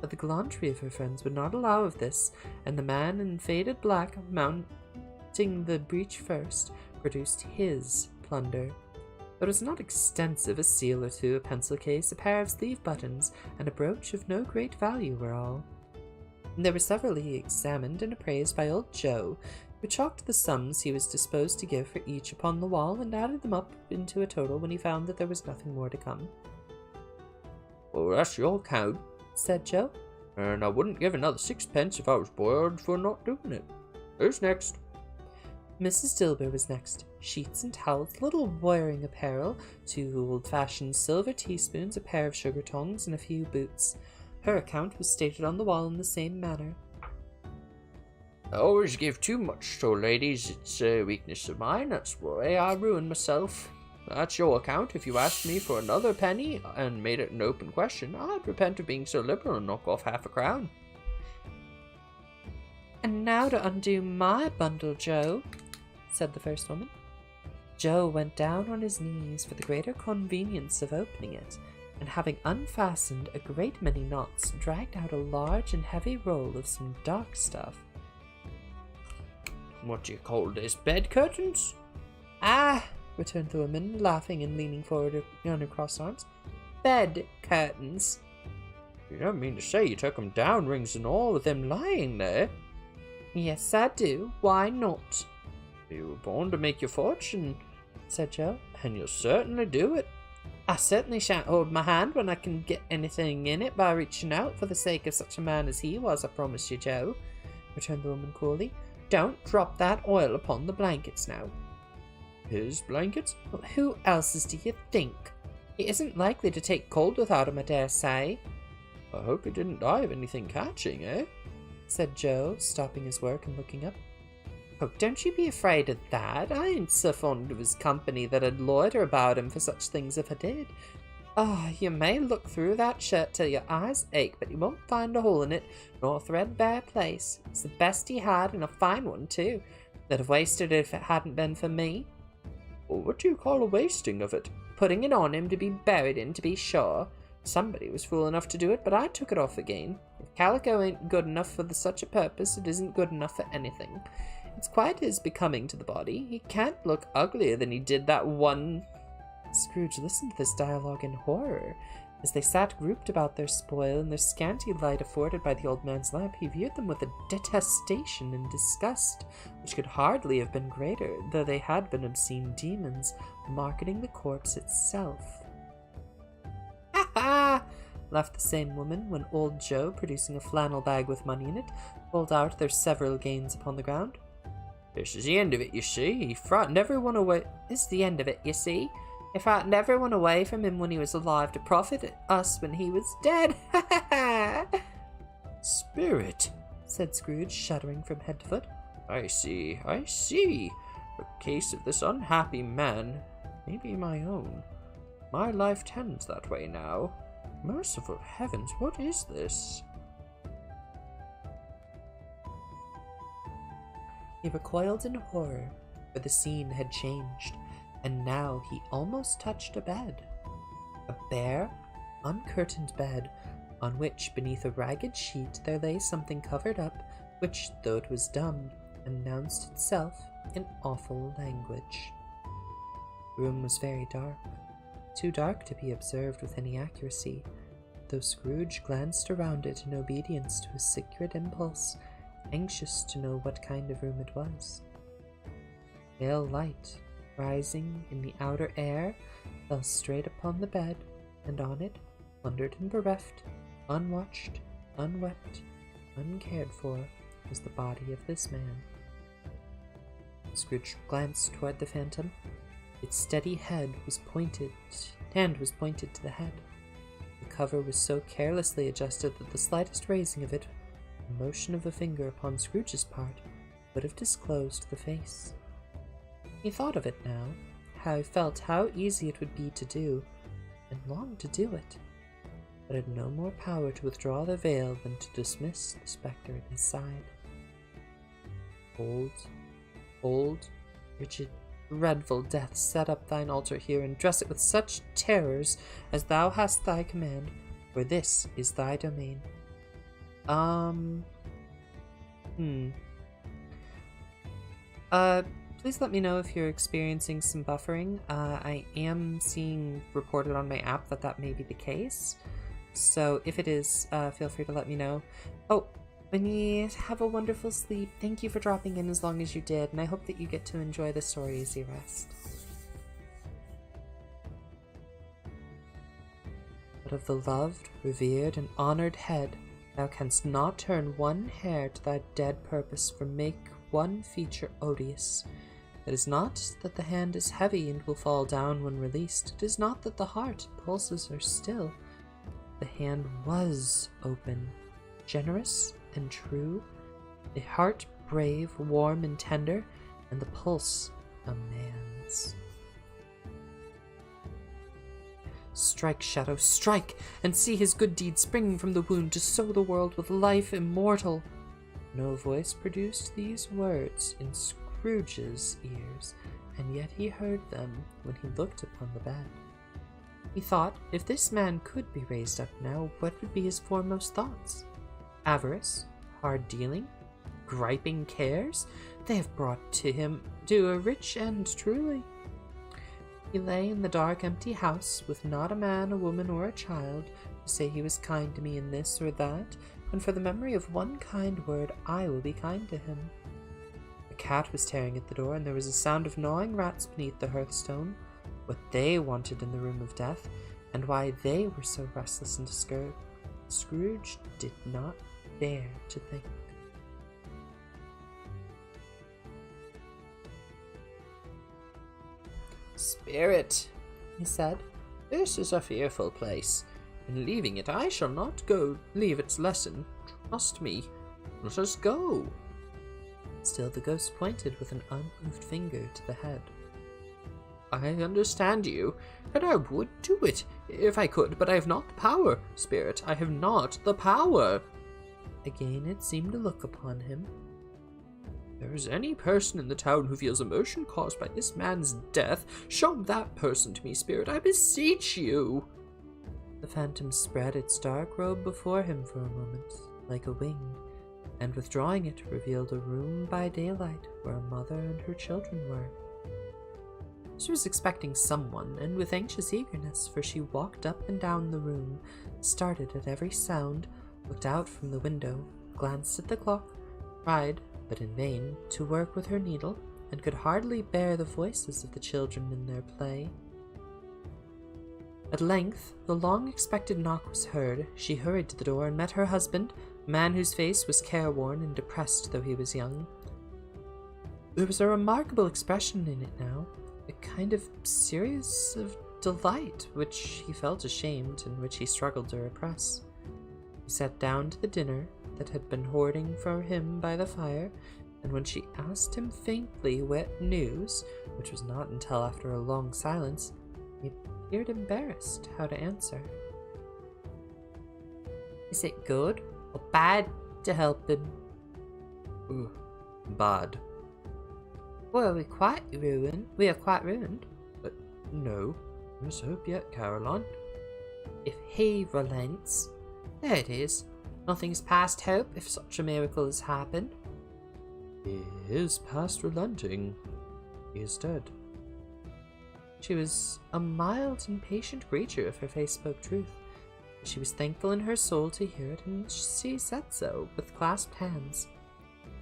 But the gallantry of her friends would not allow of this, and the man in faded black, mounting the breach first, produced his plunder. It was not extensive. A seal or two, a pencil case, a pair of sleeve buttons, and a brooch of no great value were all. They were severally examined and appraised by old Joe, who chalked the sums he was disposed to give for each upon the wall, and added them up into a total when he found that there was nothing more to come. "Well, that's your count," said Joe. "and I wouldn't give another sixpence if I was boiled for not doing it. Who's next?" Mrs. Dilber was next. Sheets and towels, little wearing apparel, 2 old-fashioned silver teaspoons, a pair of sugar tongs, and a few boots. Her account was stated on the wall in the same manner. "I always give too much to ladies. It's a weakness of mine. That's why I ruin myself. That's your account. If you asked me for another penny and made it an open question, I'd repent of being so liberal and knock off half a crown." "And now to undo my bundle, Joe," said the first woman. Joe went down on his knees for the greater convenience of opening it, and having unfastened a great many knots, dragged out a large and heavy roll of some dark stuff. "What do you call this, bed curtains?" "Ah," returned the woman, laughing and leaning forward on her crossed arms. "Bed curtains." "You don't mean to say you took 'em down, rings and all, with them lying there?" "Yes, I do. Why not?" "You were born to make your fortune," said Joe, "and you'll certainly do it." "I certainly shan't hold my hand when I can get anything in it by reaching out for the sake of such a man as he was, I promise you, Joe," returned the woman coolly. "Don't drop that oil upon the blankets now." "His blankets?" "Well, who else's do you think? He isn't likely to take cold without 'em, I dare say." "I hope he didn't die of anything catching, eh?" said Joe, stopping his work and looking up. "Oh, don't you be afraid of that. I ain't so fond of his company that I'd loiter about him for such things if I did. Oh, you may look through that shirt till your eyes ache, but you won't find a hole in it, nor a threadbare place. It's the best he had, and a fine one, too. They'd have wasted it if it hadn't been for me." "Well, what do you call a wasting of it?" "Putting it on him to be buried in, to be sure. Somebody was fool enough to do it, but I took it off again. If calico ain't good enough for such a purpose, it isn't good enough for anything. It's quite as becoming to the body. He can't look uglier than he did that one—" Scrooge listened to this dialogue in horror. As they sat grouped about their spoil, in the scanty light afforded by the old man's lamp, he viewed them with a detestation and disgust which could hardly have been greater, though they had been obscene demons, marketing the corpse itself. "Ha ha! laughed the same woman, when old Joe, producing a flannel bag with money in it, pulled out their several gains upon the ground. This is the end of it, you see. He frightened everyone away. This is the end of it, you see. He frightened everyone away from him when he was alive to profit us when he was dead. Ha ha ha! Spirit, said Scrooge, shuddering from head to foot. I see. The case of this unhappy man may be my own. My life tends that way now. Merciful heavens, what is this? He recoiled in horror, for the scene had changed, and now he almost touched a bed. A bare, uncurtained bed, on which, beneath a ragged sheet, there lay something covered up, which, though it was dumb, announced itself in awful language. The room was very dark, too dark to be observed with any accuracy, though Scrooge glanced around it in obedience to a secret impulse, anxious to know what kind of room it was. Pale light, rising in the outer air, fell straight upon the bed, and on it, plundered and bereft, unwatched, unwept, uncared for, was the body of this man. Scrooge glanced toward the phantom. Its steady hand was pointed to the head. The cover was so carelessly adjusted that the slightest raising of it, the motion of a finger upon Scrooge's part, would have disclosed the face. He thought of it now, felt how easy it would be to do, and longed to do it, but had no more power to withdraw the veil than to dismiss the spectre at his side. Hold, rigid, dreadful death, set up thine altar here, and dress it with such terrors as thou hast thy command, for this is thy domain. Please let me know if you're experiencing some buffering. I am seeing reported on my app that may be the case. So if it is, feel free to let me know. Oh, Winnie, have a wonderful sleep. Thank you for dropping in as long as you did, and I hope that you get to enjoy the story as you rest. But of the loved, revered, and honored head, thou canst not turn one hair to thy dead purpose, for make one feature odious. It is not that the hand is heavy and will fall down when released. It is not that the heart pulses are still. The hand was open, generous and true, the heart brave, warm, and tender, and the pulse a man's. Strike, Shadow, strike, and see his good deed springing from the wound to sow the world with life immortal. No voice produced these words in Scrooge's ears, and yet he heard them when he looked upon the bed. He thought, if this man could be raised up now, what would be his foremost thoughts? Avarice, hard dealing, griping cares, they have brought to him to a rich end truly. He lay in the dark, empty house, with not a man, a woman, or a child to say he was kind to me in this or that, and for the memory of one kind word I will be kind to him. A cat was tearing at the door, and there was a sound of gnawing rats beneath the hearthstone. What they wanted in the room of death, and why they were so restless and disturbed, Scrooge did not dare to think. Spirit, he said, this is a fearful place. In leaving it, I shall not leave its lesson. Trust me. Let us go. Still the ghost pointed with an unmoved finger to the head. I understand you, and I would do it if I could, but I have not the power, Spirit. I have not the power. Again it seemed to look upon him. If there is any person in the town who feels emotion caused by this man's death, show that person to me, Spirit, I beseech you. The phantom spread its dark robe before him for a moment, like a wing, and withdrawing it, revealed a room by daylight where a mother and her children were. She was expecting someone, and with anxious eagerness, for she walked up and down the room, started at every sound, looked out from the window, glanced at the clock, tried, but in vain, to work with her needle, and could hardly bear the voices of the children in their play. At length, the long-expected knock was heard. She hurried to the door and met her husband, a man whose face was careworn and depressed though he was young. There was a remarkable expression in it now, a kind of serious of delight, which he felt ashamed and which he struggled to repress. He sat down to the dinner that had been hoarding for him by the fire, and when she asked him faintly what news, which was not until after a long silence, he appeared embarrassed how to answer. Is it good or bad to help him? Bad. Well, we are quite ruined. But no, there's hope yet, Caroline. If he relents. There it is. Nothing's past hope if such a miracle has happened. He is past relenting. He is dead. She was a mild and patient creature if her face spoke truth. She was thankful in her soul to hear it, and she said so, with clasped hands.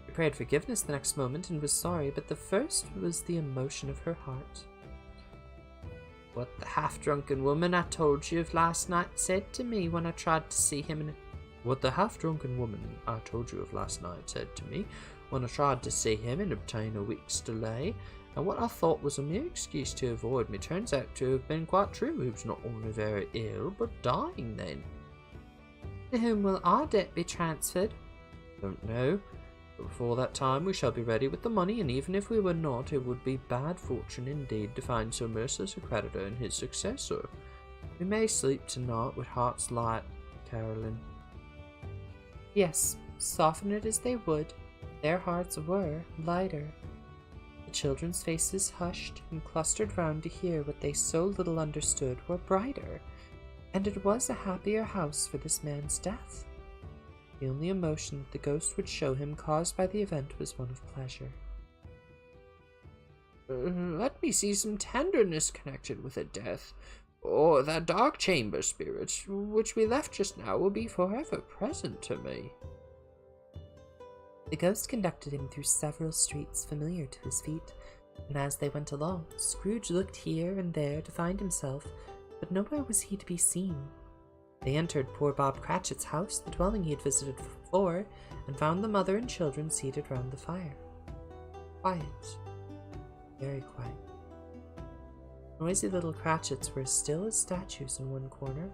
She prayed forgiveness the next moment and was sorry, but the first was the emotion of her heart. What the half-drunken woman I told you of last night said to me when I tried to see him in What the half-drunken woman I told you of last night said to me when I tried to see him and obtain a week's delay, and what I thought was a mere excuse to avoid me turns out to have been quite true. He was not only very ill, but dying then. To whom will our debt be transferred? Don't know. But before that time we shall be ready with the money, and even if we were not, it would be bad fortune indeed to find so merciless a creditor in his successor. We may sleep tonight with hearts light, Caroline. Yes, soften it as they would, their hearts were lighter. The children's faces, hushed and clustered round to hear what they so little understood, were brighter, and it was a happier house for this man's death. The only emotion that the ghost would show him caused by the event was one of pleasure. Let me see some tenderness connected with a death, or that dark chamber spirit which we left just now will be forever present to me. The ghost conducted him through several streets familiar to his feet, and as they went along, Scrooge looked here and there to find himself, but nowhere was he to be seen. They entered poor Bob Cratchit's house, the dwelling he had visited before, and found the mother and children seated round the fire. Quiet. Very quiet. Noisy little Cratchits were as still as statues in one corner,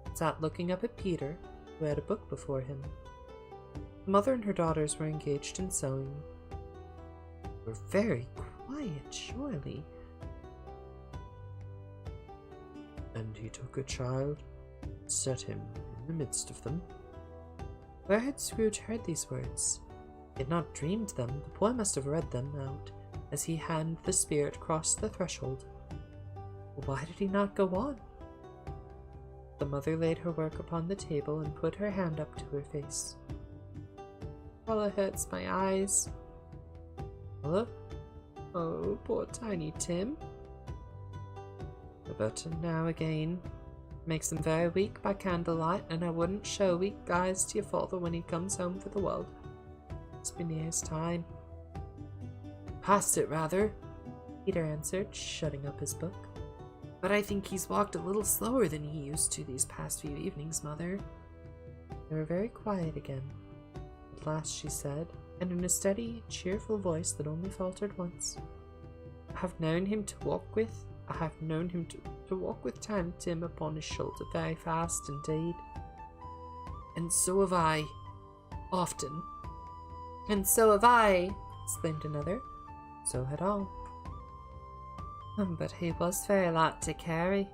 and sat looking up at Peter, who had a book before him. The mother and her daughters were engaged in sewing. They were very quiet, surely. And he took a child, and set him in the midst of them. Where had Scrooge heard these words? He had not dreamed them. The boy must have read them out as he and the spirit crossed the threshold. Why did he not go on? The mother laid her work upon the table and put her hand up to her face. Colour hurts my eyes. Colour? Oh, poor tiny Tim. Better now again. Makes them very weak by candlelight, and I wouldn't show weak eyes to your father when he comes home for the world. It's been near his time. Past it, rather, Peter answered, shutting up his book. But I think he's walked a little slower than he used to these past few evenings, Mother. They were very quiet again. At last she said, and in a steady, cheerful voice that only faltered once, I have known him to walk with Tiny Tim upon his shoulder very fast indeed. And so have I, often. And so have I, exclaimed another. So had all. But he was very light to carry,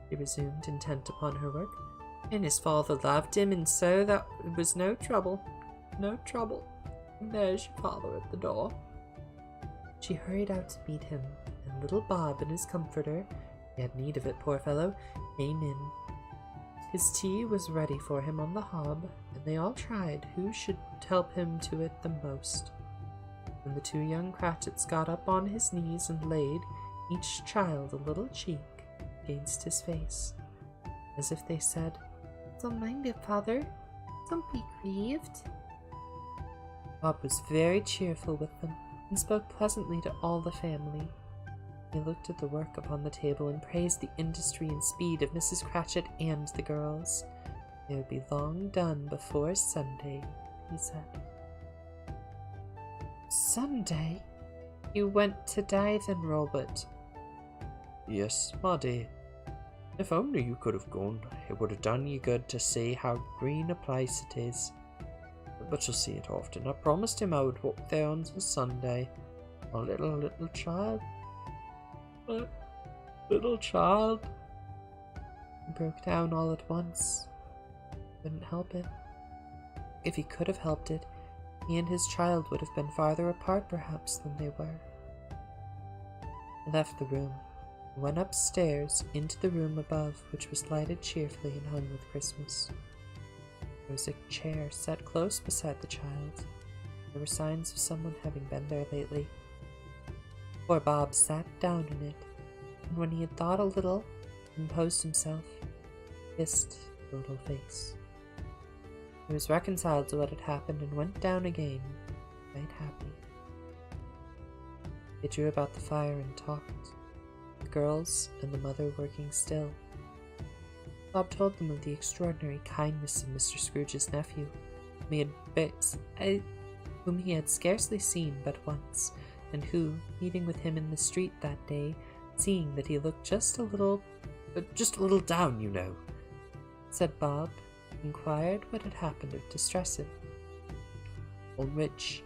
she resumed, intent upon her work, and his father loved him, and so that it was no trouble. No trouble. And there's your father at the door. She hurried out to meet him, and little Bob and his comforter, he had need of it, poor fellow, came in. His tea was ready for him on the hob, and they all tried who should help him to it the most. When the two young Cratchits got up on his knees and laid, each child, a little cheek against his face, as if they said, Don't mind it, father. Don't be grieved. Bob was very cheerful with them, and spoke pleasantly to all the family. He looked at the work upon the table and praised the industry and speed of Mrs. Cratchit and the girls. They would be long done before Sunday, he said. Sunday? You went to die then, Robert? Yes, my dear. If only you could have gone, it would have done you good to see how green a place it is. But you'll see it often. I promised him I would walk there on the Sunday. My little child. My little child. He broke down all at once. Couldn't help it. If he could have helped it, he and his child would have been farther apart perhaps than they were. He left the room, and went upstairs into the room above, which was lighted cheerfully and hung with Christmas. There was a chair set close beside the child. There were signs of someone having been there lately. Poor Bob sat down in it, and when he had thought a little, composed himself, kissed the little face. He was reconciled to what had happened and went down again, quite happy. They drew about the fire and talked, the girls and the mother working still. Bob told them of the extraordinary kindness of Mr. Scrooge's nephew, whom he had scarcely seen but once, and who, meeting with him in the street that day, seeing that he looked just a little down, you know, said Bob, inquired what had happened of distress him. On which,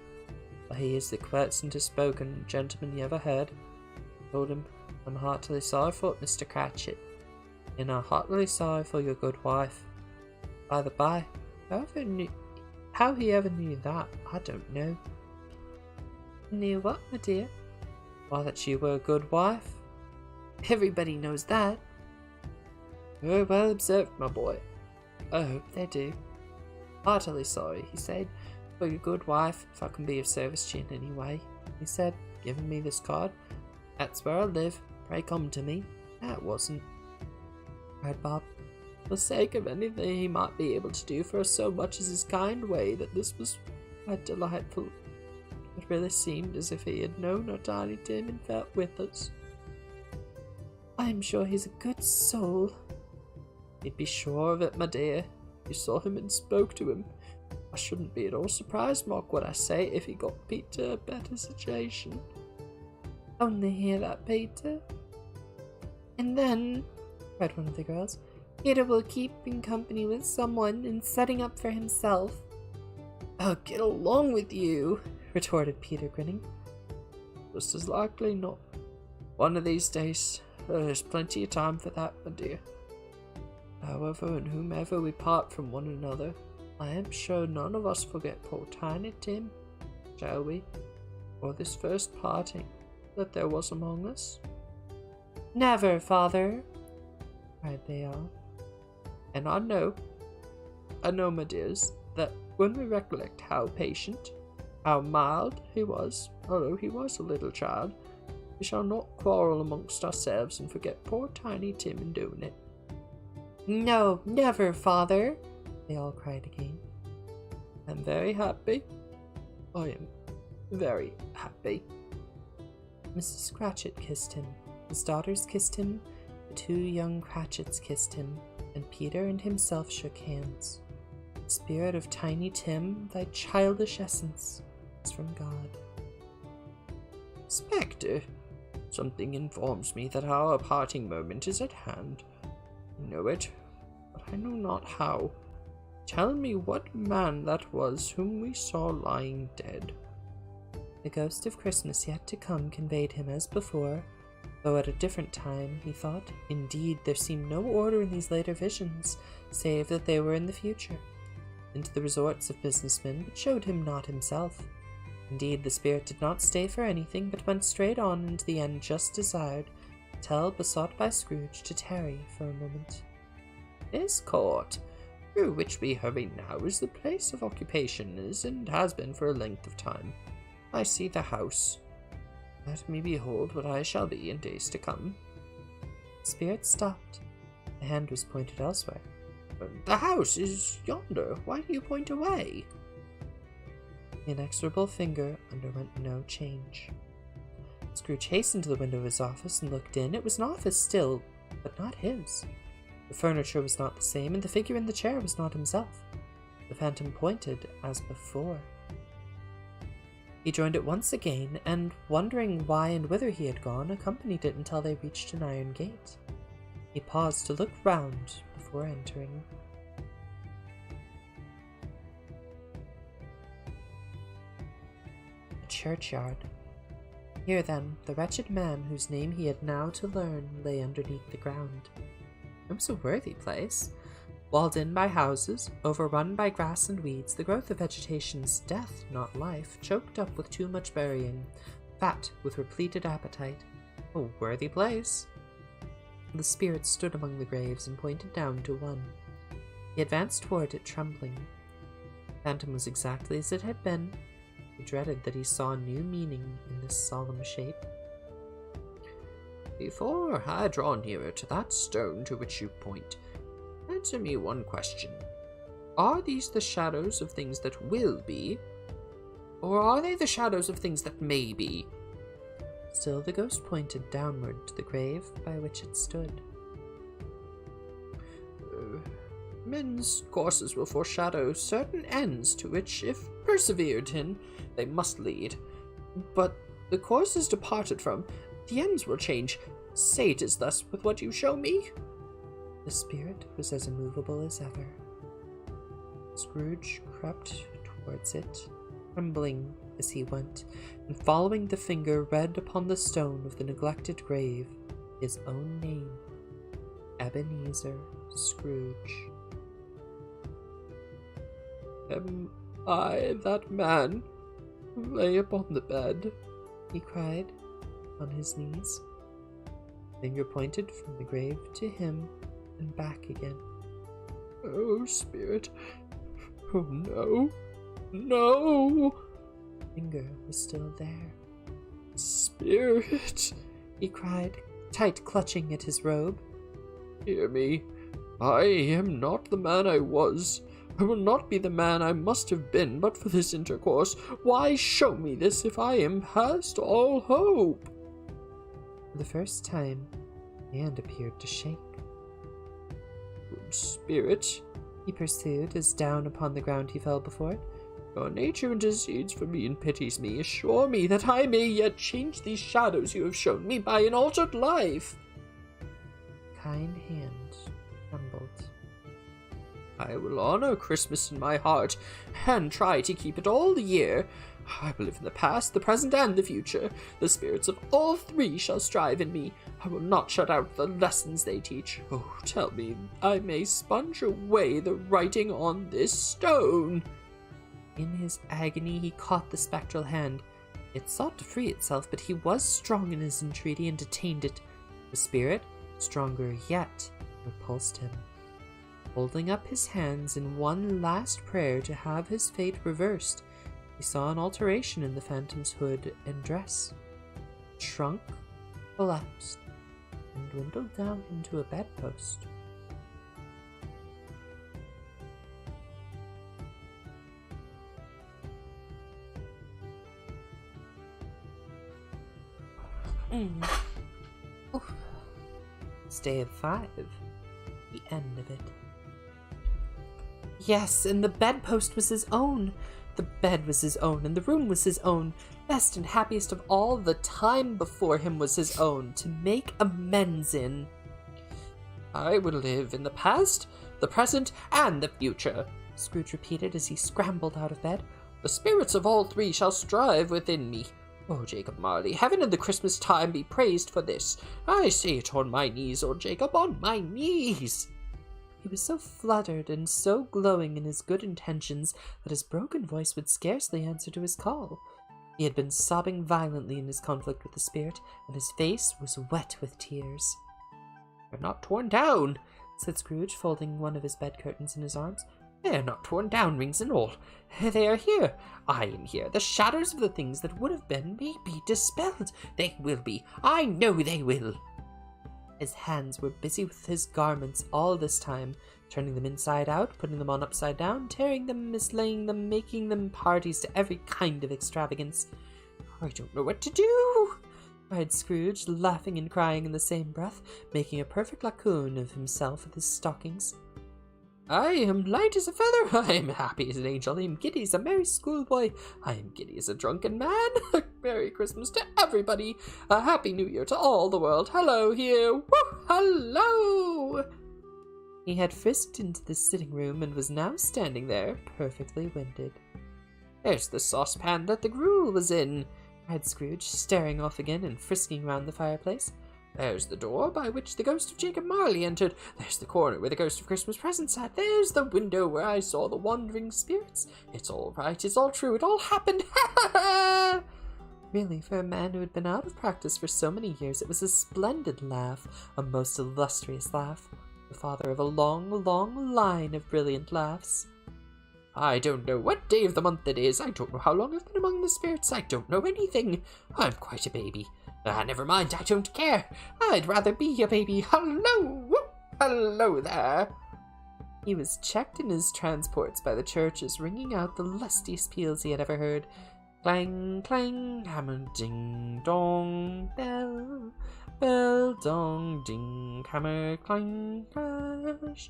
why, he is the quietest spoken gentleman you ever heard. Told him, I'm heartily sorry for it, Mr. Cratchit, and I'm heartily sorry for your good wife. By the by, how he ever knew that, I don't know. Knew what, my dear? Why, that you were a good wife. Everybody knows that. Very well observed, my boy. I hope they do. Heartily sorry, he said, for your good wife, if I can be of service to you in any way, he said, giving me this card. That's where I live. Pray come to me. That wasn't, cried Bob, for the sake of anything he might be able to do for us so much as his kind way, that this was quite delightful. It really seemed as if he had known our Tiny Tim and felt with us. I am sure he's a good soul. You'd be sure of it, my dear. You saw him and spoke to him. I shouldn't be at all surprised, mark what I say, if he got Peter a better situation. Only hear that, Peter. And then, cried one of the girls, Peter will keep in company with someone and setting up for himself. Oh, get along with you, retorted Peter, grinning. Just as likely not. One of these days, there's plenty of time for that, my dear. However and whomever we part from one another, I am sure none of us forget poor Tiny Tim, shall we, or this first parting that there was among us? Never, father, cried they all. And I know, my dears, that when we recollect how patient, how mild he was, although he was a little child, we shall not quarrel amongst ourselves and forget poor Tiny Tim in doing it. No, never, father, they all cried again. I'm very happy. I am very happy. Mrs. Cratchit kissed him, his daughters kissed him, the two young Cratchits kissed him, and Peter and himself shook hands. Spirit of Tiny Tim, thy childish essence is from God. Spectre, something informs me that our parting moment is at hand. I know it, but I know not how. Tell me what man that was whom we saw lying dead. The ghost of Christmas yet to come conveyed him as before, though at a different time, he thought. Indeed, there seemed no order in these later visions, save that they were in the future, into the resorts of businessmen, but showed him not himself. Indeed, the spirit did not stay for anything, but went straight on into the end just desired, till besought by Scrooge to tarry for a moment. This court, through which we hurry now, is the place of occupation, and has been for a length of time. I see the house. Let me behold what I shall be in days to come. The spirit stopped. The hand was pointed elsewhere. The house is yonder. Why do you point away? The inexorable finger underwent no change. Scrooge hastened to the window of his office and looked in. It was an office still, but not his. The furniture was not the same, and the figure in the chair was not himself. The phantom pointed as before. He joined it once again, and, wondering why and whither he had gone, accompanied it until they reached an iron gate. He paused to look round before entering. A churchyard. Here, then, the wretched man whose name he had now to learn lay underneath the ground. It was a worthy place. Walled in by houses, overrun by grass and weeds, the growth of vegetation's death, not life, choked up with too much burying, fat with repleted appetite. A worthy place. The spirit stood among the graves and pointed down to one. He advanced toward it, trembling. The phantom was exactly as it had been. He dreaded that he saw new meaning in this solemn shape. Before I draw nearer to that stone to which you point, answer me one question. Are these the shadows of things that will be, or are they the shadows of things that may be? Still the ghost pointed downward to the grave by which it stood. Men's courses will foreshadow certain ends to which, if persevered in, they must lead. But the courses departed from, the ends will change. Say it is thus with what you show me. The spirit was as immovable as ever. Scrooge crept towards it, trembling as he went, and following the finger read upon the stone of the neglected grave his own name, Ebenezer Scrooge. Am I that man who lay upon the bed? He cried, on his knees. The finger pointed from the grave to him and back again. Oh, spirit. Oh, no. No! The finger was still there. Spirit, he cried, tight clutching at his robe. Hear me. I am not the man I was. I will not be the man I must have been but for this intercourse. Why show me this if I am past all hope? For the first time, the hand appeared to shake. Good spirit, he pursued, as down upon the ground he fell before it. Your nature intercedes for me and pities me. Assure me that I may yet change these shadows you have shown me by an altered life. Kind hand trembled. I will honor Christmas in my heart, and try to keep it all the year. I will live in the past, the present, and the future. The spirits of all three shall strive in me. I will not shut out the lessons they teach. Oh, tell me I may sponge away the writing on this stone. In his agony he caught the spectral hand. It sought to free itself, but he was strong in his entreaty and detained it. The spirit, stronger yet, repulsed him. Holding up his hands in one last prayer to have his fate reversed, he saw an alteration in the phantom's hood and dress. It shrunk, collapsed, and dwindled down into a bedpost. Stay of 5. The end of it. Yes, and the bedpost was his own. The bed was his own, and the room was his own. Best and happiest of all, the time before him was his own, to make amends in. I will live in the past, the present, and the future, Scrooge repeated as he scrambled out of bed. The spirits of all three shall strive within me. Oh, Jacob Marley, heaven and the Christmas time be praised for this. I say it on my knees, old Jacob, on my knees. He was so fluttered and so glowing in his good intentions that his broken voice would scarcely answer to his call. He had been sobbing violently in his conflict with the spirit, and his face was wet with tears. "They're not torn down," said Scrooge, folding one of his bed curtains in his arms. "They are not torn down, rings and all. They are here. I am here. The shadows of the things that would have been may be dispelled. They will be. I know they will." His hands were busy with his garments all this time, turning them inside out, putting them on upside down, tearing them, mislaying them, making them parties to every kind of extravagance. "I don't know what to do," cried Scrooge, laughing and crying in the same breath, making a perfect raccoon of himself with his stockings. I am light as a feather, I am happy as an angel, I am giddy as a merry schoolboy, I am giddy as a drunken man. Merry Christmas to everybody, a Happy New Year to all the world. Hello here, woo, hello! He had frisked into the sitting room and was now standing there, perfectly winded. There's the saucepan that the gruel was in, cried Scrooge, staring off again and frisking round the fireplace. There's the door by which the ghost of Jacob Marley entered. There's the corner where the ghost of Christmas present sat. There's the window where I saw the wandering spirits. It's all right, it's all true, it all happened. Ha ha ha! Really, for a man who had been out of practice for so many years, it was a splendid laugh, a most illustrious laugh, the father of a long, long line of brilliant laughs. I don't know what day of the month it is. I don't know how long I've been among the spirits. I don't know anything. I'm quite a baby. Never mind, I don't care. I'd rather be a baby. Hello! Whoop, hello there! He was checked in his transports by the churches, ringing out the lustiest peals he had ever heard. Clang, clang, hammer, ding, dong, bell, bell, dong, ding, hammer, clang, crash.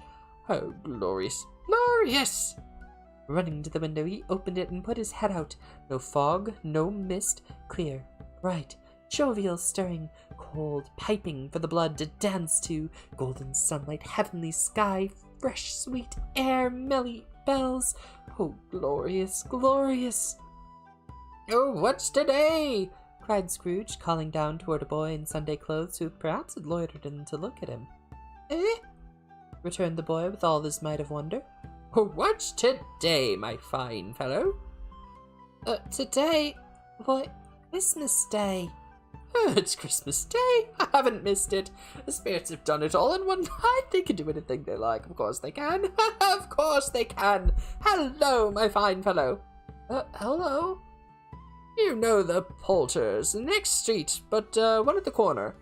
Oh, glorious, glorious! Running to the window, he opened it and put his head out. No fog, no mist, clear, bright, jovial, stirring, cold, piping for the blood to dance to, golden sunlight, heavenly sky, fresh, sweet air, melly bells. Oh, glorious, glorious! Oh, what's today? Cried Scrooge, calling down toward a boy in Sunday clothes who perhaps had loitered in to look at him. Eh? Returned the boy with all his might of wonder. What's today, my fine fellow? Today? Why, Christmas Day. It's Christmas Day. I haven't missed it. The spirits have done it all in one night. They can do anything they like. Of course they can. Of course they can. Hello, my fine fellow. Hello? You know the Poulters, next street, but one at the corner.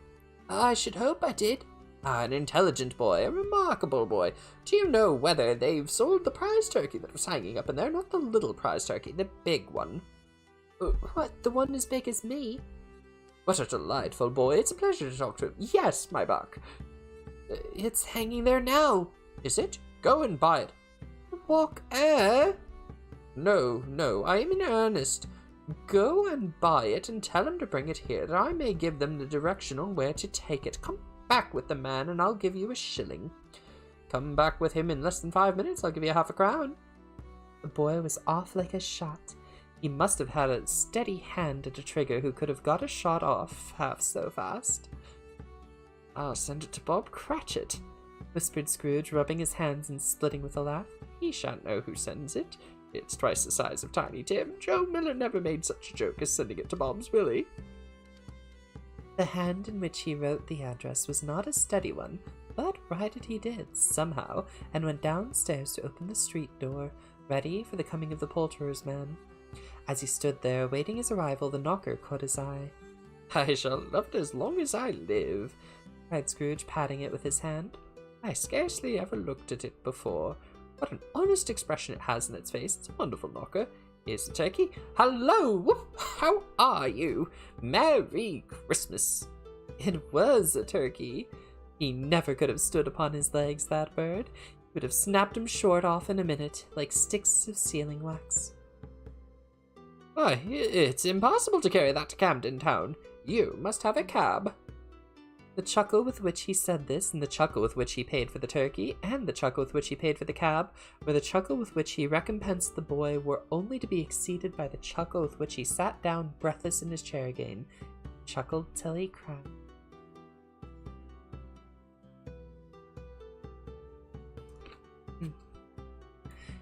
I should hope I did. An intelligent boy, a remarkable boy. Do you know whether they've sold the prize turkey that was hanging up in there? Not the little prize turkey, the big one. What, the one as big as me? What a delightful boy. It's a pleasure to talk to him. Yes, my buck. It's hanging there now. Is it? Go and buy it. Walk, No, I am in earnest. Go and buy it and tell him to bring it here, that I may give them the direction on where to take it. Come back with the man, and I'll give you a shilling. Come back with him in less than 5 minutes, I'll give you half a crown. The boy was off like a shot. He must have had a steady hand at a trigger who could have got a shot off half so fast. I'll send it to Bob Cratchit, whispered Scrooge, rubbing his hands and splitting with a laugh. He shan't know who sends it. It's twice the size of Tiny Tim. Joe Miller never made such a joke as sending it to Bob's, will he? The hand in which he wrote the address was not a steady one, but write it he did, somehow, and went downstairs to open the street door, ready for the coming of the poulterer's man. As he stood there, awaiting his arrival, the knocker caught his eye. I shall love it as long as I live, cried Scrooge, patting it with his hand. I scarcely ever looked at it before. What an honest expression it has in its face. It's a wonderful knocker. Here's the turkey. Hello! Whoop. How are you? Merry Christmas. It was a turkey. He never could have stood upon his legs, that bird. He would have snapped him short off in a minute, like sticks of sealing wax. Why, it's impossible to carry that to Camden Town. You must have a cab. The chuckle with which he said this, and the chuckle with which he paid for the turkey, and the chuckle with which he paid for the cab, or the chuckle with which he recompensed the boy, were only to be exceeded by the chuckle with which he sat down breathless in his chair again, chuckled till he cried.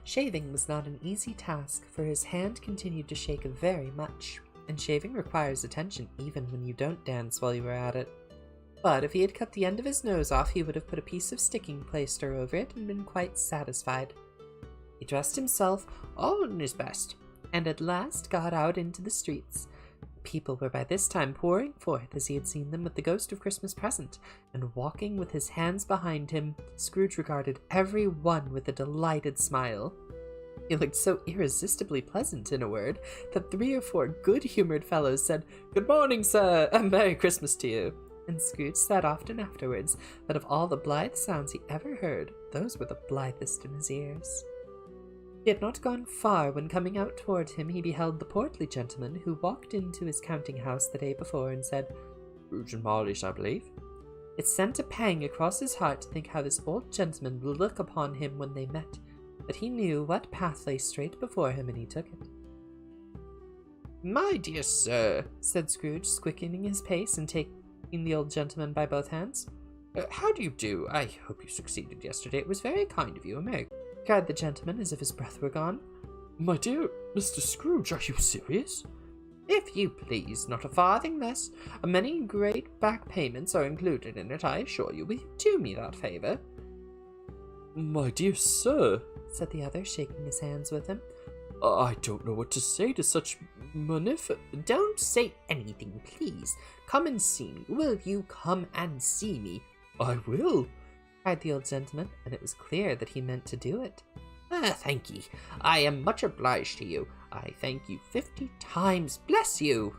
Shaving was not an easy task, for his hand continued to shake very much, and shaving requires attention even when you don't dance while you are at it. But if he had cut the end of his nose off, he would have put a piece of sticking plaster over it and been quite satisfied. He dressed himself all in his best, and at last got out into the streets. People were by this time pouring forth as he had seen them with the ghost of Christmas present, and walking with his hands behind him, Scrooge regarded every one with a delighted smile. He looked so irresistibly pleasant, in a word, that 3 or 4 good-humoured fellows said, "Good morning, sir, and Merry Christmas to you." And Scrooge said often afterwards that of all the blithe sounds he ever heard, those were the blithest in his ears. He had not gone far when, coming out toward him, he beheld the portly gentleman who walked into his counting-house the day before and said, "Scrooge and Marley's, I believe." It sent a pang across his heart to think how this old gentleman would look upon him when they met, but he knew what path lay straight before him, and he took it. "My dear sir," said Scrooge, quickening his pace and taking the old gentleman by both hands. "How do you do? I hope you succeeded yesterday. It was very kind of you, America," cried the gentleman as if his breath were gone. "My dear Mr. Scrooge, are you serious?" "If you please, not a farthing less. Many great back payments are included in it, I assure you. Will you do me that favour?" "My dear sir," said the other, shaking his hands with him, "I don't know what to say to such Don't say anything, please. Come and see me. Will you come and see me?" "I will," cried the old gentleman, and it was clear that he meant to do it. Thank ye. I am much obliged to you. I thank you 50 times. Bless you."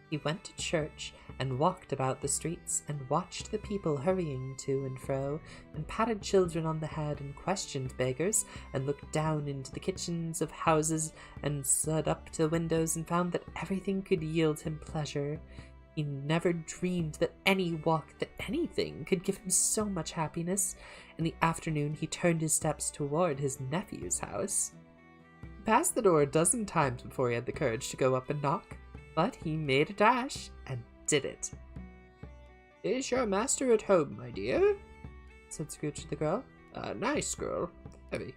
He went to church and walked about the streets and watched the people hurrying to and fro, and patted children on the head and questioned beggars, and looked down into the kitchens of houses and stood up to windows and found that everything could yield him pleasure. He never dreamed that any walk, that anything, could give him so much happiness. In the afternoon he turned his steps toward his nephew's house. He passed the door a dozen times before he had the courage to go up and knock, but he made a dash and did it. "Is your master at home, my dear?" said Scrooge to the girl. "A nice girl. Heavy."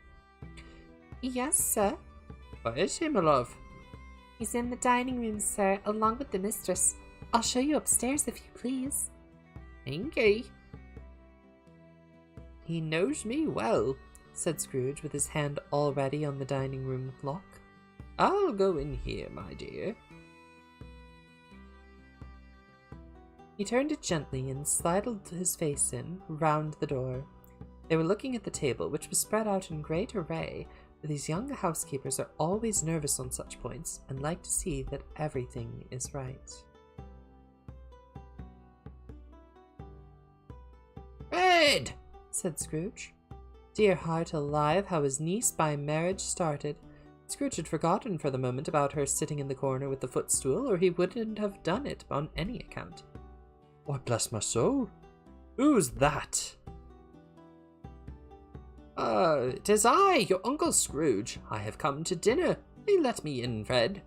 "Yes, sir." "Where is he, my love?" "He's in the dining room, sir, along with the mistress. I'll show you upstairs if you please." "Thank ye." "He knows me well," said Scrooge, with his hand already on the dining room lock. "I'll go in here, my dear." He turned it gently and sidled his face in, round the door. They were looking at the table, which was spread out in great array, for these young housekeepers are always nervous on such points, and like to see that everything is right. "Fred!" said Scrooge. Dear heart alive, how his niece by marriage started. Scrooge had forgotten for the moment about her sitting in the corner with the footstool, or he wouldn't have done it on any account. "Why, bless my soul, who's that?" It is I, your Uncle Scrooge. I have come to dinner. Will you let me in, Fred?"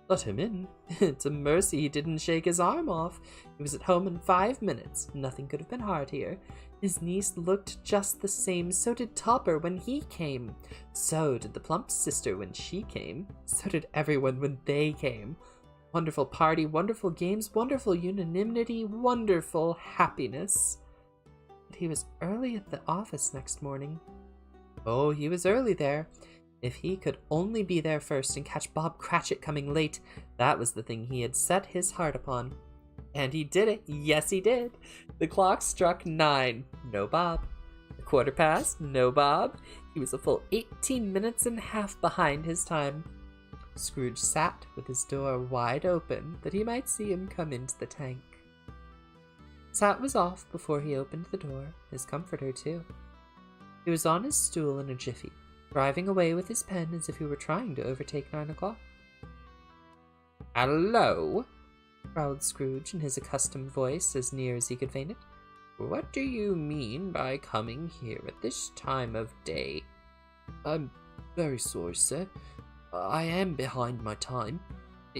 "Let him in? It's a mercy he didn't shake his arm off. He was at home in 5 minutes. Nothing could have been heartier. His niece looked just the same. So did Topper when he came. So did the plump sister when she came. So did everyone when they came. Wonderful party, wonderful games, wonderful unanimity, wonderful happiness." But he was early at the office next morning. Oh, he was early there. If he could only be there first and catch Bob Cratchit coming late, that was the thing he had set his heart upon. And he did it. Yes, he did. The clock struck 9. No Bob. A 1:15. No Bob. He was a full 18 minutes and a half behind his time. Scrooge sat with his door wide open that he might see him come into the tank. His hat was off before he opened the door, his comforter too. He was on his stool in a jiffy, driving away with his pen as if he were trying to overtake 9 o'clock. "Hello?" growled Scrooge in his accustomed voice, as near as he could feign it. "What do you mean by coming here at this time of day?" "I'm very sorry, sir. I am behind my time."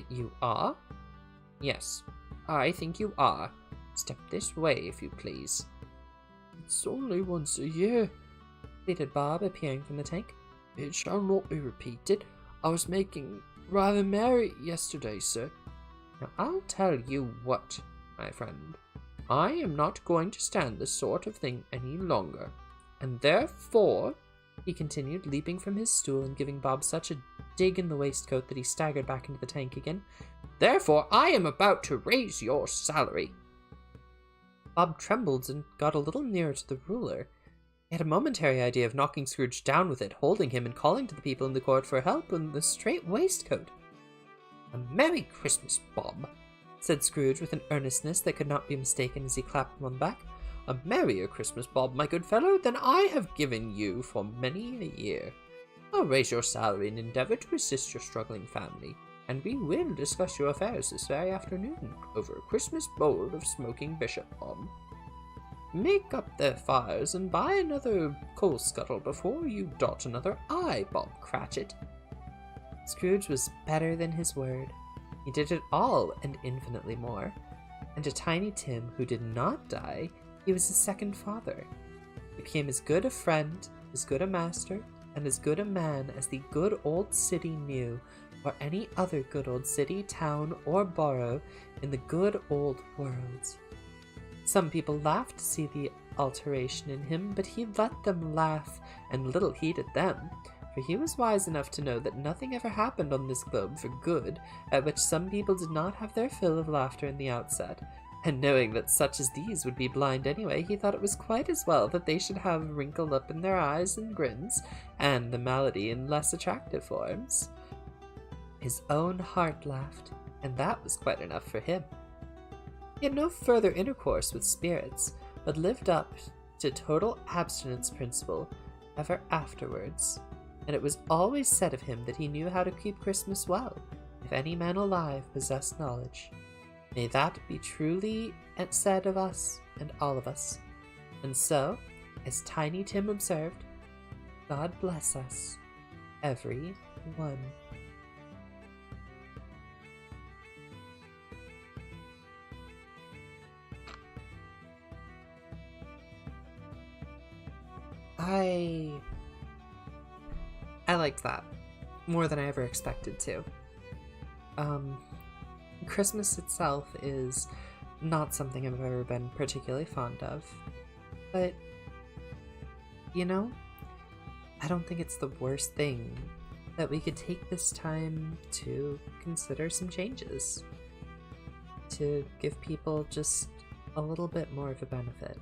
"You are?" "Yes, I think you are. Step this way, if you please." "It's only once a year," pleaded Bob, appearing from the tank. "It shall not be repeated. I was making rather merry yesterday, sir." "Now, I'll tell you what, my friend. I am not going to stand this sort of thing any longer. And therefore," he continued, leaping from his stool and giving Bob such a dig in the waistcoat that he staggered back into the tank again, "therefore I am about to raise your salary." Bob trembled and got a little nearer to the ruler. He had a momentary idea of knocking Scrooge down with it, holding him and calling to the people in the court for help in the strait waistcoat. "A Merry Christmas, Bob," said Scrooge with an earnestness that could not be mistaken as he clapped him on the back. "A merrier Christmas, Bob, my good fellow, than I have given you for many a year. I'll raise your salary and endeavour to assist your struggling family, and we will discuss your affairs this very afternoon over a Christmas bowl of smoking bishop, Bob. Make up their fires and buy another coal scuttle before you dot another I, Bob Cratchit." Scrooge was better than his word. He did it all and infinitely more. And to Tiny Tim, who did not die, he was a second father. He became as good a friend, as good a master, and as good a man as the good old city knew, or any other good old city, town, or borough in the good old world. Some people laughed to see the alteration in him, but he let them laugh, and little heeded them, for he was wise enough to know that nothing ever happened on this globe for good, at which some people did not have their fill of laughter in the outset, and knowing that such as these would be blind anyway, he thought it was quite as well that they should have wrinkle up in their eyes and grins, and the malady in less attractive forms. His own heart laughed, and that was quite enough for him. He had no further intercourse with spirits, but lived up to total abstinence principle ever afterwards, and it was always said of him that he knew how to keep Christmas well, if any man alive possessed knowledge. May that be truly said of us and all of us. And so, as Tiny Tim observed, God bless us, every one. I liked that more than I ever expected to. Christmas itself is not something I've ever been particularly fond of, but you know, I don't think it's the worst thing that we could take this time to consider some changes, to give people just a little bit more of a benefit,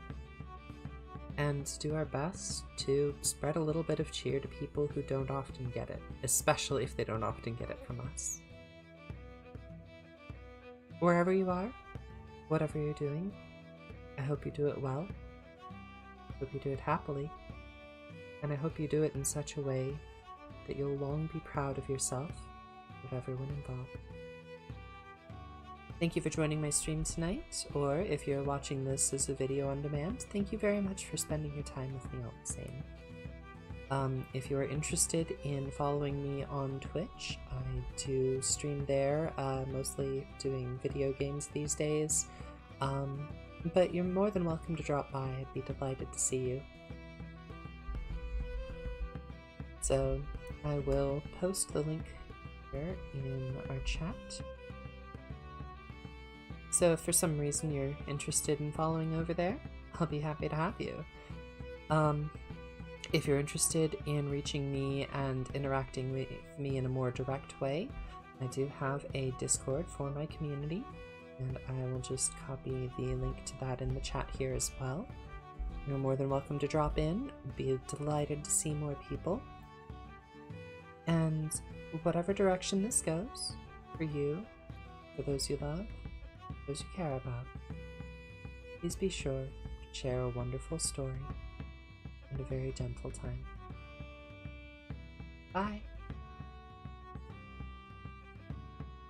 and do our best to spread a little bit of cheer to people who don't often get it, especially if they don't often get it from us. Wherever you are, whatever you're doing, I hope you do it well. I hope you do it happily. And I hope you do it in such a way that you'll long be proud of yourself, of everyone involved. Thank you for joining my stream tonight, or if you're watching this as a video on demand, thank you very much for spending your time with me all the same. If you are interested in following me on Twitch, I do stream there, mostly doing video games these days, but you're more than welcome to drop by. I'd be delighted to see you. So I will post the link here in our chat. So if for some reason you're interested in following over there, I'll be happy to have you. If you're interested in reaching me and interacting with me in a more direct way, I do have a Discord for my community, and I will just copy the link to that in the chat here as well. You're more than welcome to drop in. I'd be delighted to see more people. And whatever direction this goes, for you, for those you love, those you care about, please be sure to share a wonderful story and a very gentle time. Bye!